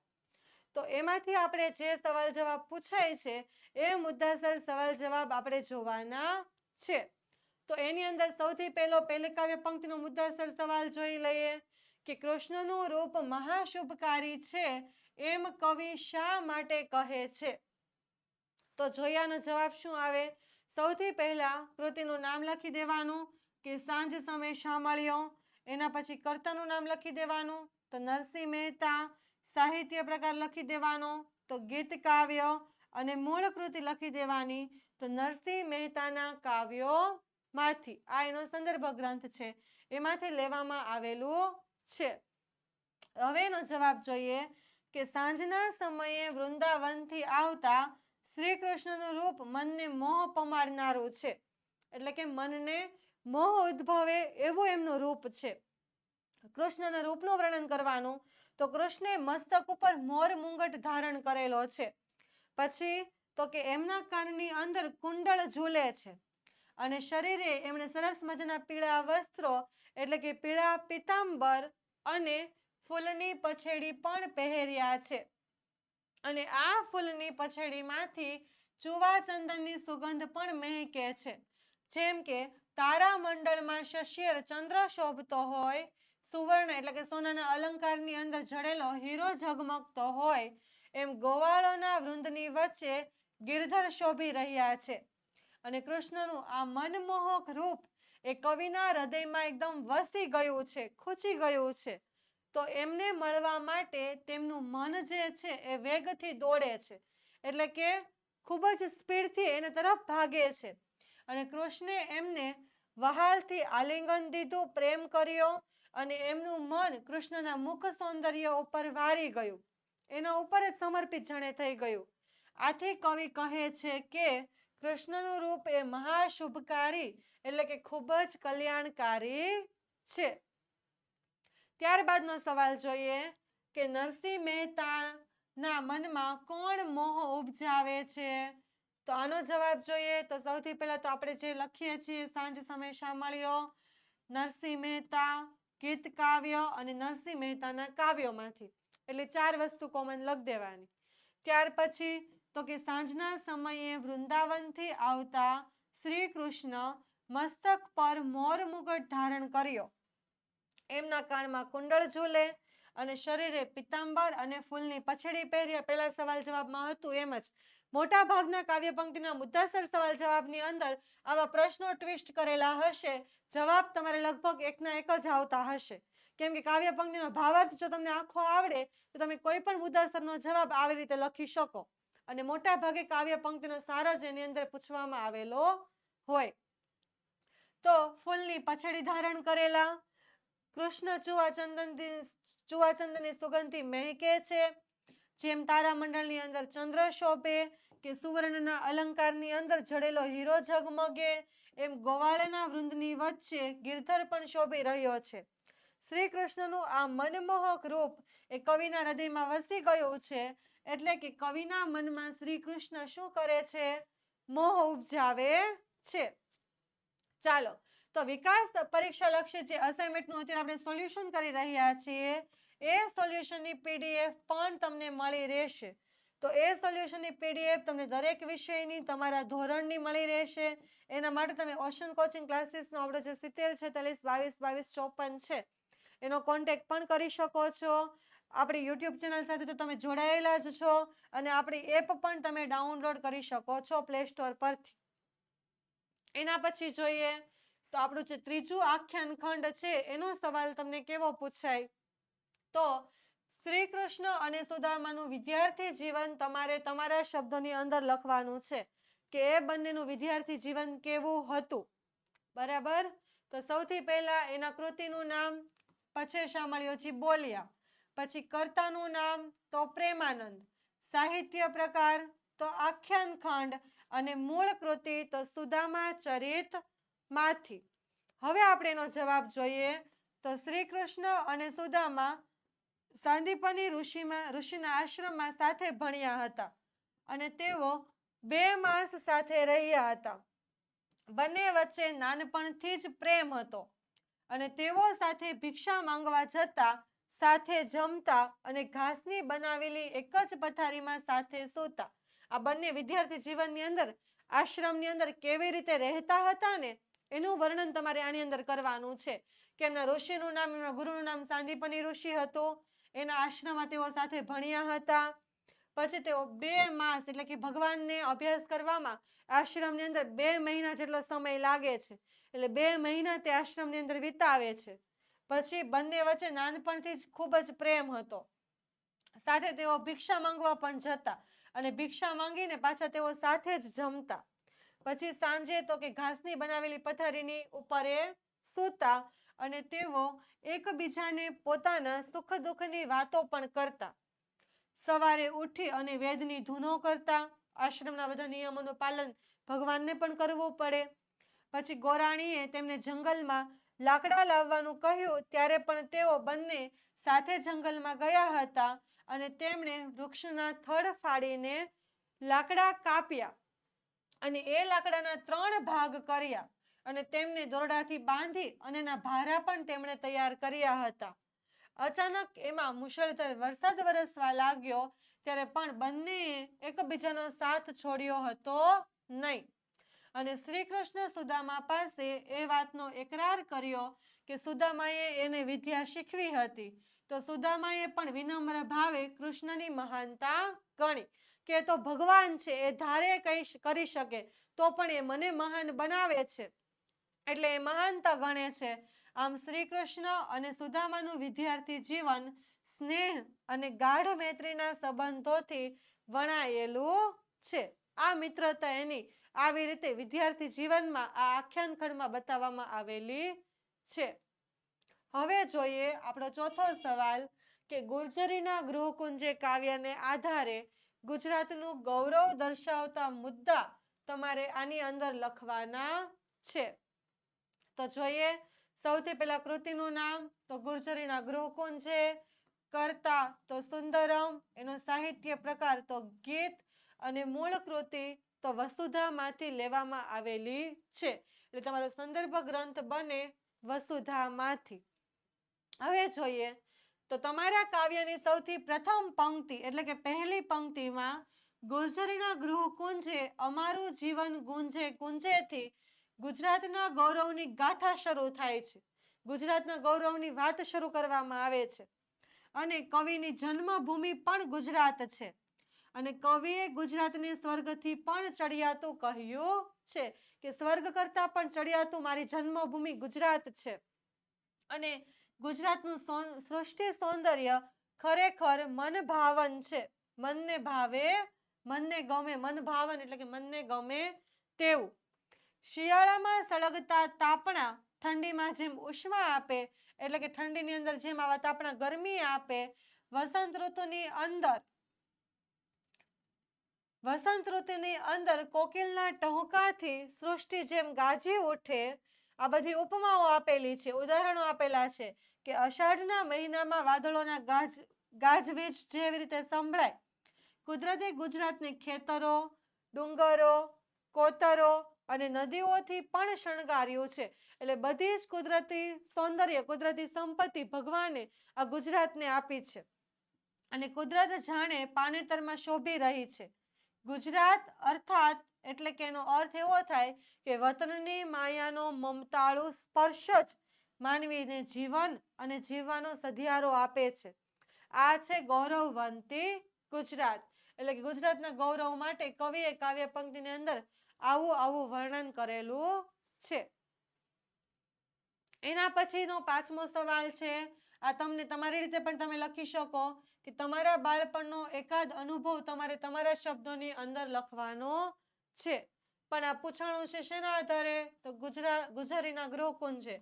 તો એમાંથી આપણે જે સવાલ જવાબ પૂછાય છે એ મુદ્દાસર સવાલ જવાબ આપણે જોવાના છે. તો એની અંદર સૌથી પહેલી કાવ્ય પંક્તિનો મુદ્દાસર સવાલ જોઈ લઈએ કે કૃષ્ણનું રૂપ મહાશુભકારી છે એમ કવિ શા માટે કહે છે. તો જોયાનો જવાબ શું આવે? સૌથી પહેલા કૃતિનું નામ લખી દેવાનું કે સાંજ સમય શામળિયો. એના પછી કર્તાનું નામ લખી દેવાનું તો નરસિંહ મહેતા. સાહિત્ય પ્રકાર લખી દેવાનો તો ગીત કાવ્ય. અને મૂળ કૃતિ લખી દેવાની તો નરસિંહ મહેતાના કાવ્યોમાંથી. આ એનો સંદર્ભ ગ્રંથ છે, એમાંથી લેવામાં આવેલું છે. હવે એનો જવાબ જોઈએ કે સાંજના સમયે વૃંદાવનથી આવતા શ્રી કૃષ્ણનું રૂપ મનને મોહ પમાડનારું છે. એટલે કે મનને મોહ ઉદ્ભવે એવું એમનું રૂપ છે. કૃષ્ણના રૂપનું વર્ણન કરવાનું તો કૃષ્ણે મસ્તક ઉપર મોર મુંગટ ધારણ કરેલો છે. પછી તો કે એમના કાનની અંદર કુંડળ ઝૂલે છે અને શરીરે એમણે સરસ મજાના પીળા વસ્ત્રો એટલે કે પીળા પીતાંબર અને ફૂલની પછેડી પણ પહેર્યા છે. અને આ ફૂલની પછેડીમાંથી ચુવા ચંદનની સુગંધ પણ મહેકે છે. જેમ કે તારામંડળમાં શશિર ચંદ્ર શોભતો હોય, સુવર્ણ એટલે કે સોનાના અલંકારની અંદર જડેલો હીરો ઝગમગતો હોય, એમ ગોવાળોના વૃંદની વચ્ચે ગિરધર શોભી રહ્યા છે. અને કૃષ્ણનું આ મનમોહક રૂપ એ કવિના હૃદયમાં એકદમ વસી ગયું છે, ખૂચી ગયું છે. તો એમને મળવા માટે તેમનું મન જે છે એ વેગથી દોડે છે, એટલે કે ખૂબ જ સ્પીડથી એના તરફ ભાગે છે. અને કૃષ્ણે એમને વહાલથી આલિંગન દીધું, પ્રેમ કર્યો અને એમનું મન કૃષ્ણના મુખ સૌંદર્ય ઉપર વારી ગયું, એના ઉપર જ સમર્પિત જાણે થઈ ગયું. આથી કવિ કહે છે કે કૃષ્ણનું રૂપ એ મહાશુભકારી એટલે કે ખૂબ જ કલ્યાણકારી છે. ત્યારબાદનો સવાલ જોઈએ કે નરસિંહ મહેતાના મનમાં કોણ મોહ ઉપજાવે છે. તો આનો જવાબ જોઈએ તો સૌથી પહેલા તો આપણે જે લખીએ છીએ સાંજ સમય શામળિયો, નરસિંહ મહેતા, ગીત કાવ્ય અને નરસિંહ મહેતાના કાવ્યોમાંથી, એટલે 4 વસ્તુ કોમન લખી દેવાની. ત્યાર પછી તો કે સાંજના સમયે વૃંદાવનથી આવતા શ્રી કૃષ્ણ મસ્તક પર મોર મુગટ ધારણ કર્યો, એમના કાનમાં કુંડળ ઝૂલે અને શરીરે પિતાંબર અને ફૂલની પછડી પહેર્યા. પહેલા સવાલ જવાબમાં હતું એમ જ મોટા ભાગના કાવ્ય પંક્તિના મુદ્દાસર સવાલ જવાબની અંદર આવા પ્રશ્નો ટ્વિસ્ટ કરેલા હશે. જવાબ તમારે લગભગ એકના એક જ આવતા હશે, કેમ કે કાવ્ય પંક્તિનો ભાવાર્થ જો તમને આખો આવડે તો તમે કોઈ પણ મુદ્દાસરનો જવાબ આવી રીતે લખી શકો. અને મોટા ભાગે કાવ્ય પંક્તિનો સાર જ એની અંદર પૂછવામાં આવેલો હોય. તો ફૂલની પછડી ધારણ કરેલા, કૃષ્ણ ચુવાચંદનની સુગંધથી મહેકે છે, જેમ તારામંડળની અંદર ચંદ્ર શોભે કે સુવર્ણના અલંકારની અંદર જડેલો હીરો ઝગમગે, એમ ગોવાળના વૃંદની વચ્ચે ગિરધર પણ શોભી રહ્યો છે. શ્રી કૃષ્ણનું આ મનમોહક રૂપ એ કવિના હૃદયમાં વસી ગયું છે, એટલે કે કવિના મનમાં શ્રી કૃષ્ણ શું કરે છે? મોહ ઉપજાવે છે. ચાલો, તો વિકાસ પરીક્ષા લક્ષી જે અસાઇનમેન્ટનું અત્યારે આપણે સોલ્યુશન કરી રહ્યા છીએ એ સોલ્યુશનની પીડીએફ પણ તમને મળી રહેશે. તો એ સોલ્યુશનની પીડીએફ તમને દરેક વિષયની તમારા ધોરણની મળી રહેશે. એના માટે તમે ઓશન કોચિંગ ક્લાસીસનો આપણો જે 70 46 22 22 54 છે એનો કોન્ટેક્ટ પણ કરી શકો છો. આપણી યુટ્યુબ ચેનલ સાથે તો તમે જોડાયેલા જ છો અને આપણી એપ પણ તમે ડાઉનલોડ કરી શકો છો પ્લે સ્ટોર પરથી. એના પછી જોઈએ તો આપણું જે ત્રીજું આખ્યાન ખંડ છે એનો સવાલ તમને કેવો પૂછાય? તો શ્રી કૃષ્ણ અને સુદામાનું વિદ્યાર્થી જીવન તમારે તમારા શબ્દોની અંદર લખવાનું છે કે એ બંનેનું વિદ્યાર્થી જીવન કેવું હતું. બરાબર? તો સૌથી પહેલા એના કૃતિનું નામ પછી શામળિયોજી બોલ્યા. પછી કર્તાનું નામ તો પ્રેમાનંદ, સાહિત્ય પ્રકાર તો આખ્યાન ખંડ અને મૂળ કૃતિ તો સુદામા ચરિત માંથી. હવે આપણે એનો જવાબ જોઈએ તો શ્રી કૃષ્ણ અને સુદામા સાંદીપની ઋષિના આશ્રમમાં સાથે ભણ્યા હતા અને તેઓ 2 માસ સાથે રહ્યા હતા. બંને વચ્ચે નાનપણથી જ પ્રેમ હતો અને તેઓ સાથે ભિક્ષા માંગવા જતા, સાથે જમતા અને ઘાસની બનાવેલી એક જ પથારીમાં સાથે સૂતા. આ બંને વિદ્યાર્થી જીવનની અંદર આશ્રમની અંદર કેવી રીતે રહેતા હતા ને એનું વર્ણન તમારે આની અંદર કરવાનું છે કે એમના ઋષિનું નામ, એમના ગુરુનું નામ સાંદીપની ઋષિ હતું. એના આશ્રમમાં તેઓ સાથે ભણ્યા હતા. પછી તેઓ 2 માસ એટલે કે ભગવાનને અભ્યાસ કરવામાં આશ્રમની અંદર 2 મહિના જેટલો સમય લાગે છે. એટલે 2 મહિના તે આશ્રમની અંદર વિતાવે છે. પછી બંને વચ્ચે નાનપણથી જ ખૂબ જ પ્રેમ હતો. સાથે તેઓ ભિક્ષા માંગવા પણ જતા અને ભિક્ષા માંગીને પાછા તેઓ સાથે જ જમતા. પછી સાંજે તો કે ઘાસની બનાવેલી પથારીની ઉપર એ સૂતા અને તેઓ એકબીજાને પોતાના સુખ દુઃખની વાતો પણ કરતા. સવારે ઉઠી અને વેદની ધૂનો કરતા. આશ્રમના બધા નિયમોનું પાલન ભગવાનને પણ કરવું પડે. પછી ગોરાણીએ તેમને જંગલમાં લાકડા લાવવાનું કહ્યું ત્યારે પણ તેઓ બંને સાથે જંગલમાં ગયા હતા અને તેમણે વૃક્ષના થડ ફાડીને લાકડા કાપ્યા અને એ લાકડાના 3 ભાગ કર્યા અને તેમને દોરડાથી બાંધી અને એના ભારા પણ તેમણે તૈયાર કર્યા હતા. અચાનક એમાં મુશળધાર વરસાદ વરસવા લાગ્યો ત્યારે પણ બંનેએ એકબીજાનો સાથ છોડ્યો હતો નહીં અને શ્રી કૃષ્ણ સુદામા પાસે એ વાતનો એકરાર કર્યો કે સુદામાએ એને વિદ્યા શીખવી હતી. તો સુદામાએ પણ વિનમ્ર ભાવે કૃષ્ણની મહાનતા ગણી કે તો ભગવાન છે, એ ધારે કંઈ કરી શકે તો પણ એ મને મહાન બનાવે છે, એટલે એ મહાનતા ગણે છે. આમ શ્રી કૃષ્ણ અને સુદામાનું વિદ્યાર્થી જીવન સ્નેહ અને ગાઢ મૈત્રીના સંબંધોથી વણાયેલું છે. આ મિત્રતા એની આવી રીતે વિદ્યાર્થી જીવનમાં આ આખ્યાન ખંડમાં બતાવવામાં આવેલી છે. હવે જોઈએ આપણો ચોથો સવાલ કે ગુર્જરીના ગૃહકુંજે કાવ્યને આધારે ગુજરાતનું ગૌરવ દર્શાવતા મુદ્દા તમારે આની અંદર લખવાના છે. તો જોઈએ સૌથી પહેલા કૃતિનું નામ તો ગુર્જરીના ગૃહકુંજે, કર્તા તો સુંદરમ, એનો સાહિત્ય પ્રકાર તો ગીત અને મૂળ કૃતિ તો વસુધામાંથી લેવામાં આવેલી છે. એટલે તમારો સંદર્ભ ગ્રંથ બને વસુધામાંથી. હવે જોઈએ તો તમારા કાવ્યની સૌથી પ્રથમ પંક્તિ એટલે કે પહેલી પંક્તિમાં ગુર્જરીના ગૃહકુંજે અમારું જીવન ગુંજે કુંજેથી ગુજરાતના ગૌરવની ગાથા શરૂ થાય છે. ગુજરાતના ગૌરવની વાત શરૂ કરવામાં આવે છે અને કવિની જન્મભૂમિ પણ ગુજરાત છે અને કવિએ ગુજરાતને સ્વર્ગથી પણ ચડિયાતું કહ્યું છે કે સ્વર્ગ કરતાં પણ ચડિયાતું મારી જન્મભૂમિ ગુજરાત છે. અને ગુજરાતનું સૃષ્ટિ સૌંદર્ય ખરેખર મન ભાવન છે. મનને ભાવે, મનને ગમે. મન ભાવન એટલે કે મનને ગમે તેવું. શિયાળામાં સળગતા તાપણા ઠંડીમાં જેમ ઉષ્મા આપે એટલે કે ઠંડીની અંદર જેમ આવા તાપણા ગરમી આપે, વસંત ઋતુની અંદર કોકિલના ટહુકાથી સૃષ્ટિ જેમ ગાજી ઉઠે. આ બધી ઉપમાઓ આપેલી છે, ઉદાહરણો આપેલા છે કે અષાઢના મહિનામાં વાદળોના ગાજવીજ જેવી રીતે સંભળાય. કુદરતે ગુજરાતને ખેતરો, ડુંગરો, કોતરો અને નદીઓથી પણ શણગાર્યું છે. એટલે બધી જ કુદરતી સૌંદર્ય, કુદરતી સંપત્તિ ભગવાને આ ગુજરાતને આપી છે અને કુદરત જાણે પાનેતરમાં શોભી રહી છે. ગુજરાત અર્થાત એટલે કે એનો અર્થ એવો થાય કે વતનની માયાનો મમતાળુ સ્પર્શ જ માનવીને જીવન અને જીવવાનો સધિયારો આપે છે. આ છે ગૌરવવંતી ગુજરાત. એટલે કે ગુજરાતના ગૌરવ માટે કવિએ કાવ્ય પંક્તિની અંદર આવું વર્ણન કરેલું છે. એના પછીનો 5મો સવાલ છે. આ તમને તમારી રીતે પણ તમે લખી શકો કે તમારા બાળપણનો એકાદ અનુભવ તમારે તમારા શબ્દોની અંદર લખવાનો છે. પણ આ પૂછાણું છે શેના આધારે? તો ગુર્જરીના ગૃહકુંજે,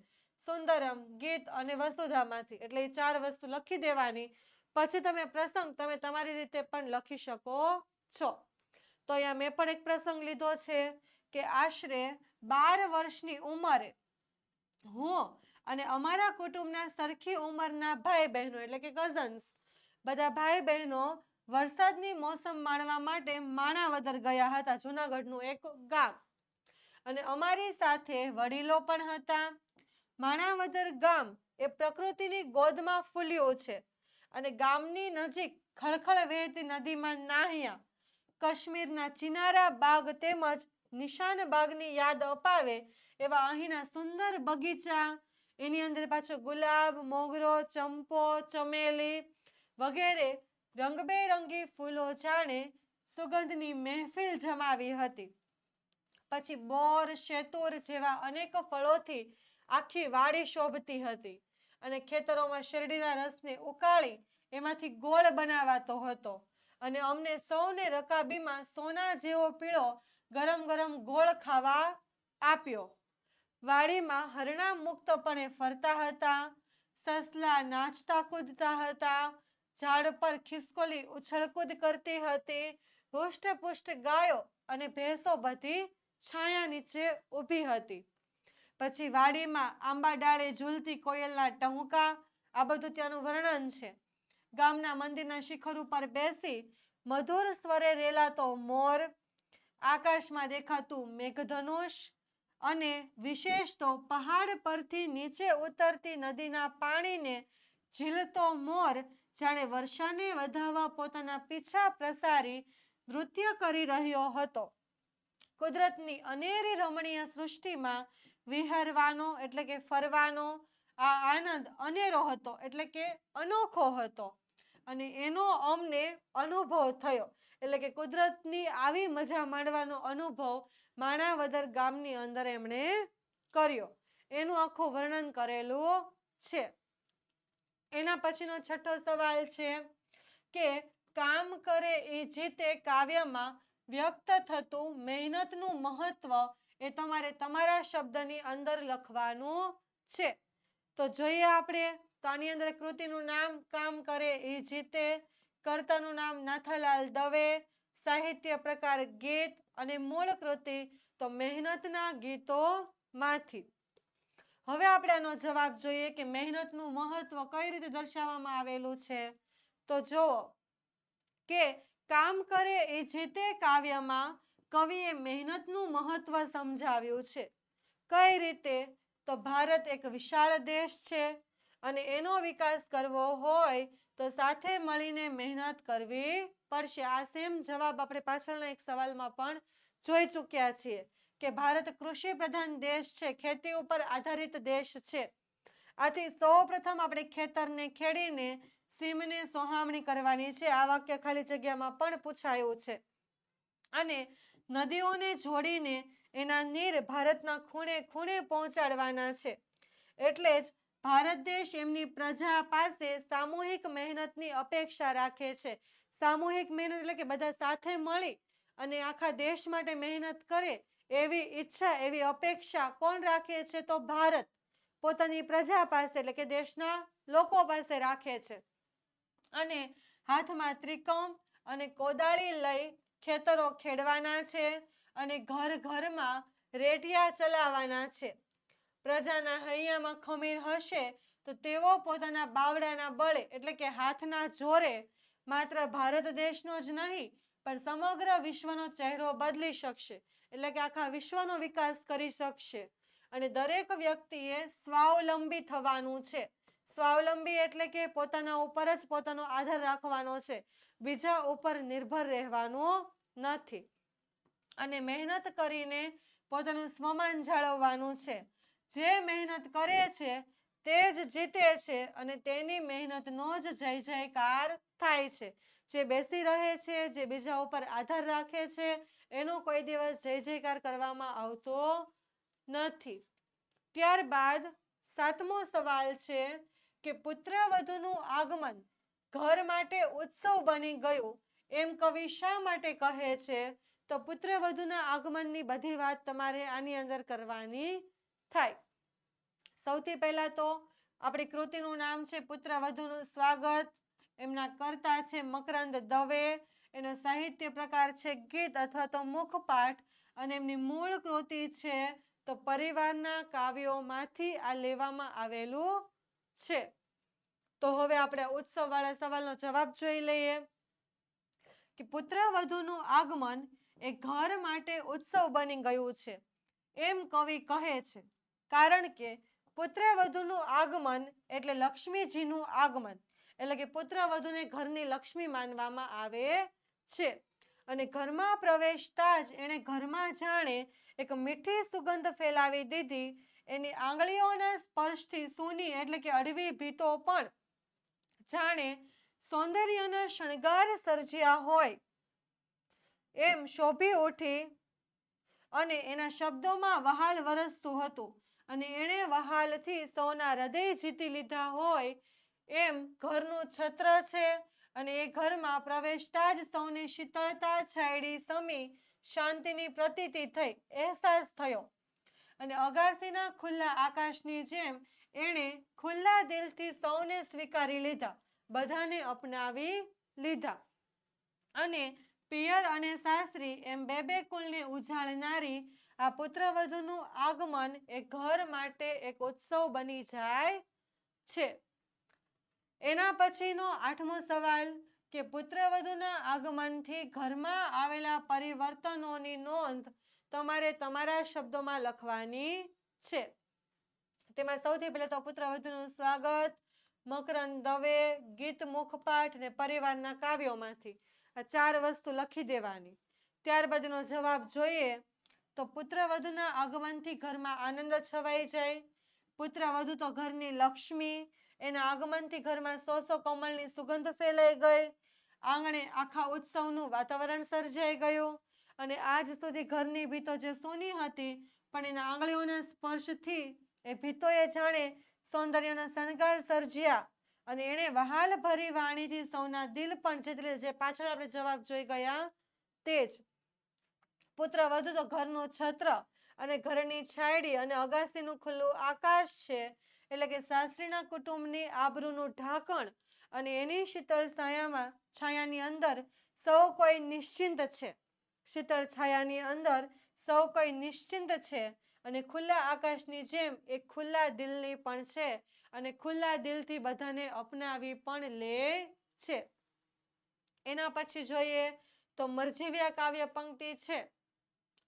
સુંદરમ, ગીત અને વસુધામાંથી. એટલે એ 4 વસ્તુ લખી દેવાની. પછી તમે પ્રસંગ તમે તમારી રીતે પણ લખી શકો છો. તો અહીંયા મેં પણ એક પ્રસંગ લીધો છે કે આશરે 12 વર્ષની ઉંમરે હું અને અમારા કુટુંબના સરખી ઉંમરના ભાઈ બહેનો એટલે કે કઝન્સ બધા ભાઈ બહેનો વરસાદની મોસમ માણવા માટે માણાવદર ગયા હતા, જુનાગઢનું એક ગામ. અને અમારી સાથે વડીલો પણ હતા. માણાવદર ગામ એ પ્રકૃતિની ગોદમાં ફૂલ્યું છે અને ગામની નજીક ખળખળ વહેતી નદીમાં નાહ્યા. કાશ્મીરના ચિનારા બાગ તેમજ નિશાન બાગની યાદ અપાવે એવા અહીંના સુંદર બગીચા, એની અંદર પાછો ગુલાબ, મોગરો, ચંપો, ચમેલી વગેરે રંગબેરંગી ફૂલો જાણે સુગંધની મહેફિલ જમાવી હતી. પછી બોર, શેતુર જેવા અનેક ફળોથી આખી વાડી શોભતી હતી અને ખેતરોમાં શેરડીના રસને ઉકાળી એમાંથી ગોળ બનાવાતો હતો અને અમને સૌને રકાબીમાં સોના જેવો પીળો ગરમ ગરમ ગોળ ખાવા આપ્યો. વાડીમાં હરણા મુક્તપણે ફરતા હતા, સસલા નાચતા કૂદતા હતા, ઝાડ પર ખિસકોલી ઉછળકૂદ કરતી હતી, હૃષ્ટપુષ્ટ ગાયો અને ભેંસો બધી છાયા નીચે ઊભી હતી. પછી વાડીમાં આંબા ડાળે ઝૂલતી કોયલના ટહુકા, આ બધું ત્યાંનું વર્ણન છે. ગામના મંદિરના શિખર ઉપર બેસી મધુર સ્વરે રેલાતો મોર, આકાશમાં દેખાતું મેઘધનુષ અને વિશેષ તો પહાડ પરથી નીચે ઉતરતી નદીના પાણીને ઝીલતો મોર જાણે વર્ષાને વધાવવા પોતાના પીછા પ્રસારી નૃત્ય કરી રહ્યો હતો. કુદરતની અનેરી રમણીય સૃષ્ટિમાં વિહરવાનો એટલે કે ફરવાનો આ આનંદ અનેરો હતો એટલે કે અનોખો હતો અને એનો અમને અનુભવ થયો. એટલે કે કુદરતની આવી મજા માણવાનો અનુભવ માણાવદર ગામની અંદર એમણે કર્યો. એનું આખું વર્ણન કરેલું છે. એના પછીનો છઠ્ઠો સવાલ છે કે કામ કરે એ જીતે કાવ્યમાં વ્યક્ત થતું મહેનતનું મહત્વ એ તમારે તમારા શબ્દની અંદર લખવાનું છે. તો જોઈએ આપણે, તો આની અંદર કૃતિનું નામ કામ કરે એ જીતે, કર્તાનું નામ નાથાલાલ દવે, સાહિત્ય પ્રકાર ગીત અને મૂળ કૃતિ તો મહેનતના ગીતોમાંથી. હવે આપણે આનો જવાબ જોઈએ કે મહેનતનું મહત્વ કઈ રીતે દર્શાવવામાં આવેલું છે. તો જુઓ કે કામ કરે એ જીતે કાવ્યમાં કવિએ મહેનતનું મહત્વ સમજાવ્યું છે. કઈ રીતે? તો ભારત એક વિશાળ દેશ છે અને એનો વિકાસ કરવો હોય તો સાથે મળીને મહેનત કરવી પડશે. આ સેમ જવાબ આપણે પાછળના એક સવાલમાં પણ જોઈ ચૂક્યા છીએ કે ભારત કૃષિ પ્રધાન દેશ છે, ખેતી ઉપર આધારિત દેશ છે. આથી સૌપ્રથમ આપણે ખેતરને ખેડીને સીમને સોહામણી કરવાની છે. આ વાક્ય ખાલી જગ્યામાં પણ પૂછાયું છે. અને નદીઓને જોડીને એના નીર ભારતના ખૂણે ખૂણે પહોંચાડવાના છે. એટલે જ ભારત દેશ એમની પ્રજા પાસે સામૂહિક મહેનતની અપેક્ષા રાખે છે. સામૂહિક મહેનત એટલે કે બધા સાથે મળી અને આખા દેશ માટે મહેનત કરે એવી ઈચ્છા, એવી અપેક્ષા કોણ રાખે છે? તો ભારત પોતાની પ્રજા પાસે એટલે કે દેશના લોકો પાસે રાખે છે. અને હાથમાં ત્રિકમ અને કોદાળી લઈ ખેતરો ખેડવાના છે અને ઘર ઘરમાં રેટિયા ચલાવવાના છે. પ્રજાના હૈયામાં ખમીર હશે તો તેઓ પોતાના બાવડાના બળે એટલે કે હાથના જોરે માત્ર ભારત દેશનો જ નહીં પણ સમગ્ર વિશ્વનો ચહેરો બદલી શકશે. એટલે કે આખા વિશ્વનો વિકાસ કરી શકશે. અને દરેક વ્યક્તિએ સ્વાવલંબી થવાનું છે. સ્વાવલંબી એટલે કે પોતાના ઉપર જ પોતાનો આધાર રાખવાનો છે, બીજા ઉપર નિર્ભર રહેવાનું નથી. અને મહેનત કરીને પોતાનું સ્વમાન જાળવવાનું છે. જે મહેનત કરે છે તે જ જીતે છે અને તેની મહેનતનો જ જય જયકાર થાય છે. જે બેસી રહે છે, જે બીજા ઉપર આધાર રાખે છે એનો કોઈ દિવસ જય જયકાર કરવામાં આવતો નથી. ત્યારબાદ 7મો સવાલ છે કે પુત્રવધુનું આગમન ઘર માટે ઉત્સવ બની ગયું એમ કવિ શા માટે કહે છે? તો પુત્રવધુના આગમનની બધી વાત તમારે આની અંદર કરવાની થાય. સૌથી પહેલા તો આપણી કૃતિનું નામ છે પુત્રવધુનું સ્વાગત. એમના કર્તા છે મકરંદ દવે, એનો સાહિત્ય પ્રકાર છે ગીત અથવા તો મુખપાઠ, અને એમની મૂળ કૃતિ છે તો પરિવારના કાવ્યોમાંથી આ લેવામાં આવેલું છે. તો હવે આપણે ઉત્સવવાળા સવાલનો જવાબ જોઈ લઈએ કે પુત્રવધુનું આગમન એ ઘર માટે ઉત્સવ બની ગયું છે એમ કવિ કહે છે, કારણ કે પુત્રવધુનું આગમન એટલે લક્ષ્મીજીનું આગમન, એટલે કે પુત્રવધુને ઘરની લક્ષ્મી માનવામાં આવે છે. અને ઘરમાં પ્રવેશતા જ એણે ઘરમાં જાણે એક મીઠી સુગંધ ફેલાવી દીધી. એની આંગળીઓના સ્પર્શથી સૂની એટલે કે અડવી ભીતો પણ જાણે સૌંદર્યના શણગાર સર્જ્યા હોય એમ શોભી ઉઠી, અને એના શબ્દોમાં વહાલ વરસતું હતું, અને એણે વહાલથી સૌના હૃદય જીતી લીધા હોય એમ ઘરનું છત્ર છે, અને એ ઘરમાં પ્રવેશતા જ સૌને શીતળતા છાયડી સમી શાંતિની પ્રતીતિ થઈ, અહેસાસ થયો. અને અગાસીના ખુલ્લા આકાશની જેમ એણે ખુલ્લા દિલથી સૌને સ્વીકારી લીધા, બધાને અપનાવી લીધા. અને પિયર અને સાસરી એમ બે કુલને ઉજાળનારી આ પુત્રવધુનું આગમન એ ઘર માટે એક ઉત્સવ બની જાય છે. એના પછીનો 8મો સવાલ કે પુત્રવધુના આગમનથી ઘરમાં આવેલા પરિવર્તનોની નોંધ તમારે તમારા શબ્દોમાં લખવાની છે. તેમાં સૌથી પહેલા તો પુત્રવધુનું સ્વાગત, મકરંદ દવે, ગીત મુખપાઠ ને પરિવારના કાવ્યોમાંથી આ 4 વસ્તુ લખી દેવાની. ત્યારબાદ એનો જવાબ જોઈએ તો પુત્રવધુના આગમનથી ઘરમાં આનંદ છવાઈ જાય. પુત્રવધુ તો ઘરની લક્ષ્મી, એના આગમનથી ઘરમાં સો કમળની સુગંધ ફેલાઈ ગઈ. આંગણે આખા ઉત્સવનું વાતાવરણ સર્જાઈ ગયું, અને આજ સુધી ઘરની ભીતો જે સૂની હતી પણ એના આંગળીઓના સ્પર્શથી એ ભીતોએ જાણે સૌંદર્યના શણગાર સર્જ્યા, અને એણે વહાલ ભરી વાણીથી સૌના દિલ પણ જીતી લીધા. જે પાછળ આપણે જવાબ જોઈ ગયા તે જ. પુત્રવધુ તો ઘરનું છત્ર અને ઘરની છાયડી અને અગાસીનું ખુલ્લું આકાશ છે, એટલે કે સાસરીના કુટુંબની આબરૂનું ઢાંકણ, અને એની શીતળ છાયાની અંદર સૌ કોઈ નિશ્ચિંત છે. શીતળ છાયાની અંદર સૌ કોઈ નિશ્ચિંત છે, અને ખુલ્લા આકાશની જેમ એક ખુલ્લા દિલની પણ છે, અને ખુલ્લા દિલથી બધાને અપનાવી પણ લે છે. એના પછી જોઈએ તો મરજીવ્યા કાવ્ય પંક્તિ છે,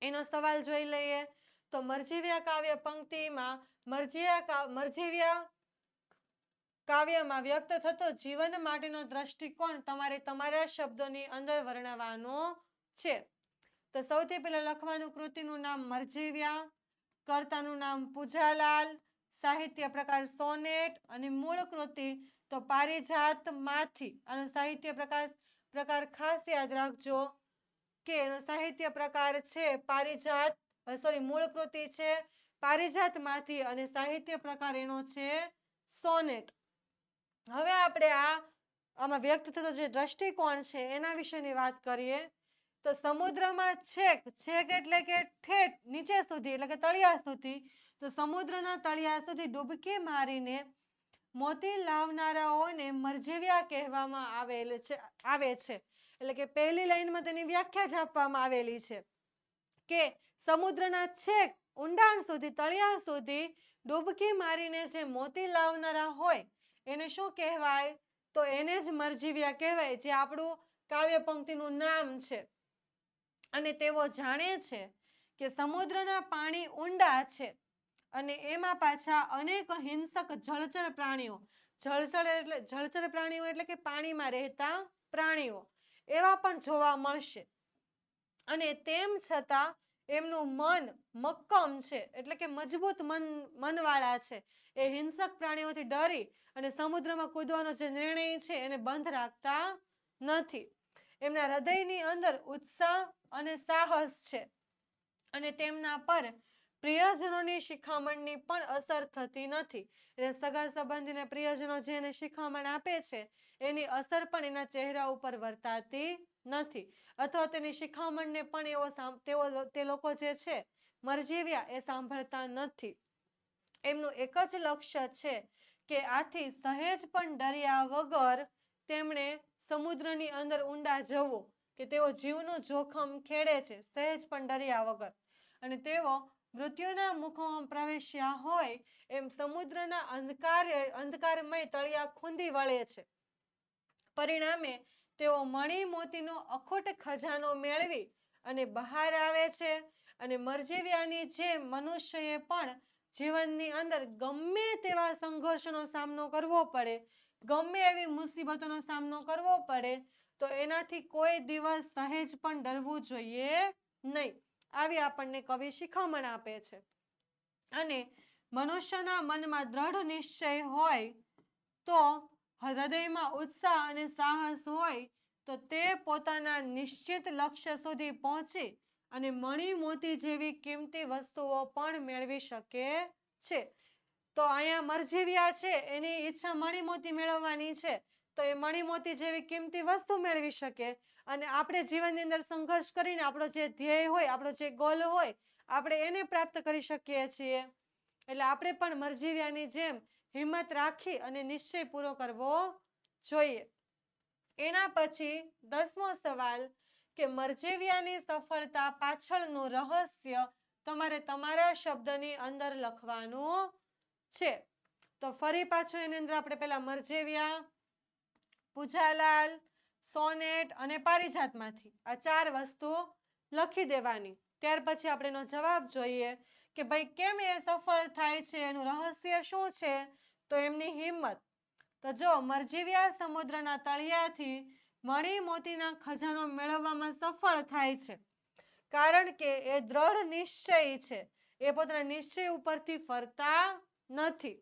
એનો સવાલ જોઈ લઈએ. તો મરજીવ્યા કાવ્ય પંક્તિમાં મરજીવ્યા કાવ્યમાં વ્યક્ત થતો જીવન માટેનો દ્રષ્ટિકોણ તમારે તમારા શબ્દોની અંદર વર્ણવવાનો છે. તો સૌથી પહેલા લખવાનું કૃતિનું નામ મરજીવ્યા, કર્તાનું નામ પૂજાલાલ, સાહિત્ય પ્રકાર સોનેટ, અને મૂળ કૃતિ તો પારિજાતમાંથી. આનો સાહિત્ય પ્રકાર ખાસ યાદ રાખજો કે એનો સાહિત્ય પ્રકાર છે મૂળ કૃતિ છે પારિજાતમાંથી, અને સાહિત્ય પ્રકાર એનો છે સોનેટ. હવે આપણે આમાં વ્યક્ત થતો જે દ્રષ્ટિકોણ છે એના વિશેની વાત કરીએ તો સમુદ્રમાં છેક એટલે કે ઠેઠ નીચે સુધી એટલે કે તળિયા સુધી, તો સમુદ્રના તળિયા સુધી ડૂબકી મારીને મોતી લાવનારાઓને મરજીવ્યા કહેવામાં આવે છે. એટલે કે પહેલી લાઈનમાં તેની વ્યાખ્યા જ આપવામાં આવેલી છે કે સમુદ્રના છેક ઊંડાણ સુધી તળિયા સુધી ડૂબકી મારીને જે મોતી લાવનારા હોય એને શું કહેવાય? તો એને જ મરજીવ્યા કહેવાય, જે આપણું કાવ્ય પંક્તિનું નામ છે. અને તેઓ જાણે છે કે સમુદ્રના પાણી ઊંડા છે, અને એમાં પાછા અનેક હિંસક જળચર પ્રાણીઓ, જળચર પ્રાણીઓ એટલે કે પાણીમાં રહેતા પ્રાણીઓ એવા પણ જોવા મળશે. અને તેમ છતાં એમનું મન મક્કમ છે, એટલે કે મજબૂત મનવાળા છે. એ હિંસક પ્રાણીઓથી ડરી અને સમુદ્રમાં કૂદવાનો જે નિર્ણય છે એને બંધ રાખતા નથી. એમના હૃદયની અંદર ઉત્સાહ અને સાહસ છે, અને તેમના પર પ્રિયજનોની શિખામણની પણ અસર થતી નથી. એટલે સગા સંબંધીને પ્રિયજનો જેને શિખામણ આપે છે એની અસર પણ એના ચહેરા ઉપર વર્તાતી નથી, અથવા તેની શિખામણને પણ તે લોકો જે છે મરજીવ્યા એ સાંભળતા નથી. એમનું એક જ લક્ષ્ય છે કે આથી સહેજ પણ ડર્યા વગર તેમણે સમુદ્રની અંદર ઊંડા જવું, કે તેઓ જીવનું જોખમ ખેડે છે સહેજ પણ ડર્યા વગર, અને તેઓ મૃત્યુના મુખમાં પ્રવેશ્યા હોય એમ સમુદ્રના અંધકારમય તળિયા ખૂંદી વળે છે. પરિણામે તેઓ મણી મોતીનો અખૂટ ખજાનો મેળવી અને બહાર આવે છે. અને મરજીવ્યાની જેમ મનુષ્યએ પણ જીવનની અંદર ગમે તેવા સંઘર્ષનો સામનો કરવો પડે, ગમે એવી મુસીબતોનો સામનો કરવો પડે, તો એનાથી કોઈ દિવસ સહેજ પણ ડરવું જોઈએ નહીં. આવી આપણને કવિ શિખામણ આપે છે. અને મનુષ્યના મનમાં દ્રઢ નિશ્ચય હોય, તો હૃદયમાં ઉત્સાહ અને સાહસ હોય, તો તે પોતાના નિશ્ચિત લક્ષ્ય સુધી પહોંચી અને મણી મોતી જેવી કિંમતી વસ્તુઓ પણ મેળવી શકે છે. તો અહીંયા મરજીવ્યા છે, એની ઈચ્છા મણી મોતી મેળવવાની છે, તો એ મણી મોતી જેવી કિંમતી વસ્તુ મેળવી શકે. અને આપણે જીવનની અંદર સંઘર્ષ કરીને આપણો જે ધ્યેય હોય, આપણો જે ગોલ હોય, આપણે એને પ્રાપ્ત કરી શકીએ છીએ. એટલે આપણે પણ મરજીવ્યાની જેમ હિંમત રાખી અને નિશ્ચય પૂરો કરવો જોઈએ. એના પછી 10મો સવાલ, કે મરજીવ્યાની સફળતા પાછળનું રહસ્ય તમારે તમારા શબ્દની અંદર લખવાનું છે. તો ફરી પાછું એની અંદર આપણે પેલા મરજીવ્યા, પૂજાલાલ, સોનેટ અને પારિજાતમાંથી આ 4 વસ્તુ લખી દેવાની. ત્યાર પછી આપણે એનો જવાબ જોઈએ કે ભાઈ કેમ એ સફળ થાય છે, એનું રહસ્ય શું છે? તો એમની હિંમત. તો જો મરજીવ્યા સમુદ્રના તળિયાથી મણી મોતીના ખજાનો મેળવવામાં સફળ થાય છે, કારણ કે એ દ્રઢ નિશ્ચય છે. એ પોતાના નિશ્ચય ઉપરથી ફરતા નથી,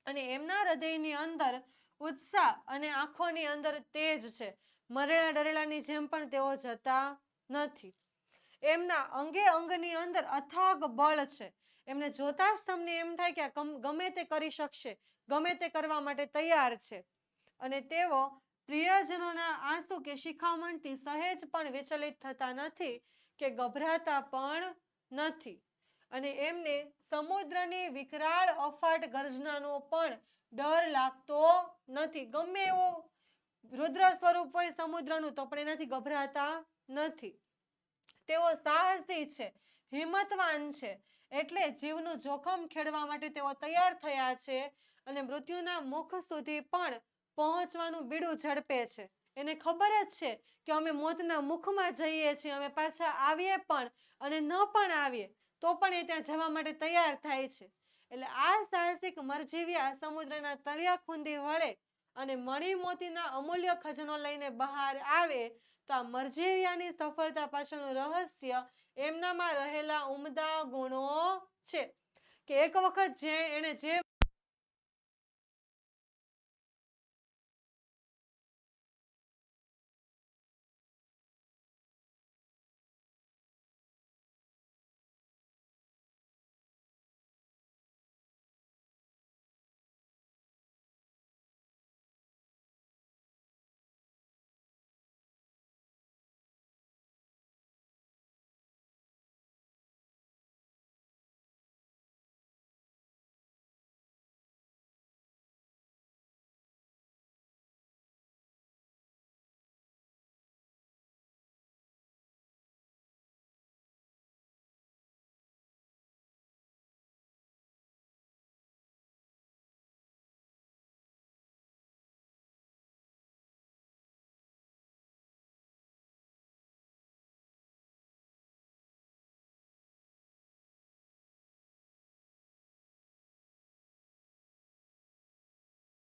અને એમના હૃદયની અંદર ઉત્સાહ અને આંખોની અંદર તેજ છે. મરેલા ડરેલાની જેમ પણ તેઓ જતા નથી. એમના અંગે અંગની અંદર અથાગ બળ છે. એમને જોતા જ તમને એમ થાય કે આ ગમે તે કરી શકશે, ગમે તે કરવા માટે તૈયાર છે. અને તેઓ પ્રિયજનોના આંસુ કે શિખામણથી સહેજ પણ વિચલિત થતા નથી, કે ગભરાતા પણ નથી. અને એમને સમુદ્રની વિકરાળ અફાટ ગર્જનાનો પણ ડર લાગતો નથી. ગમે એવો રુદ્ર સ્વરૂપ હોય સમુદ્રનું, તો પણ એનાથી ગભરાતા નથી. તેઓ સાહસી છે, હિંમતવાન છે, એટલે જીવનું જોખમ ખેડવા માટે તેઓ તૈયાર થયા છે. અને મૃત્યુના મુખ સુધી પણ પહોંચવાનું બીડું ઝડપે છે. એને ખબર જ છે કે અમે મોતના મુખમાં જઈએ છીએ, અમે પાછા આવીએ પણ અને ન પણ આવીએ તો પણ એ ત્યાં જવા માટે તૈયાર થાય છે. એટલે આ સાહસિક મરજીવ્યા સમુદ્રના તળિયા ખૂંદી વળે અને મણી મોતીના અમૂલ્ય ખજાનો લઈને બહાર આવે, તો આ મરજીવ્યાની સફળતા પાછળનું રહસ્ય એમનામાં રહેલા ઉમદા ગુણો છે. કે એક વખત એણે જે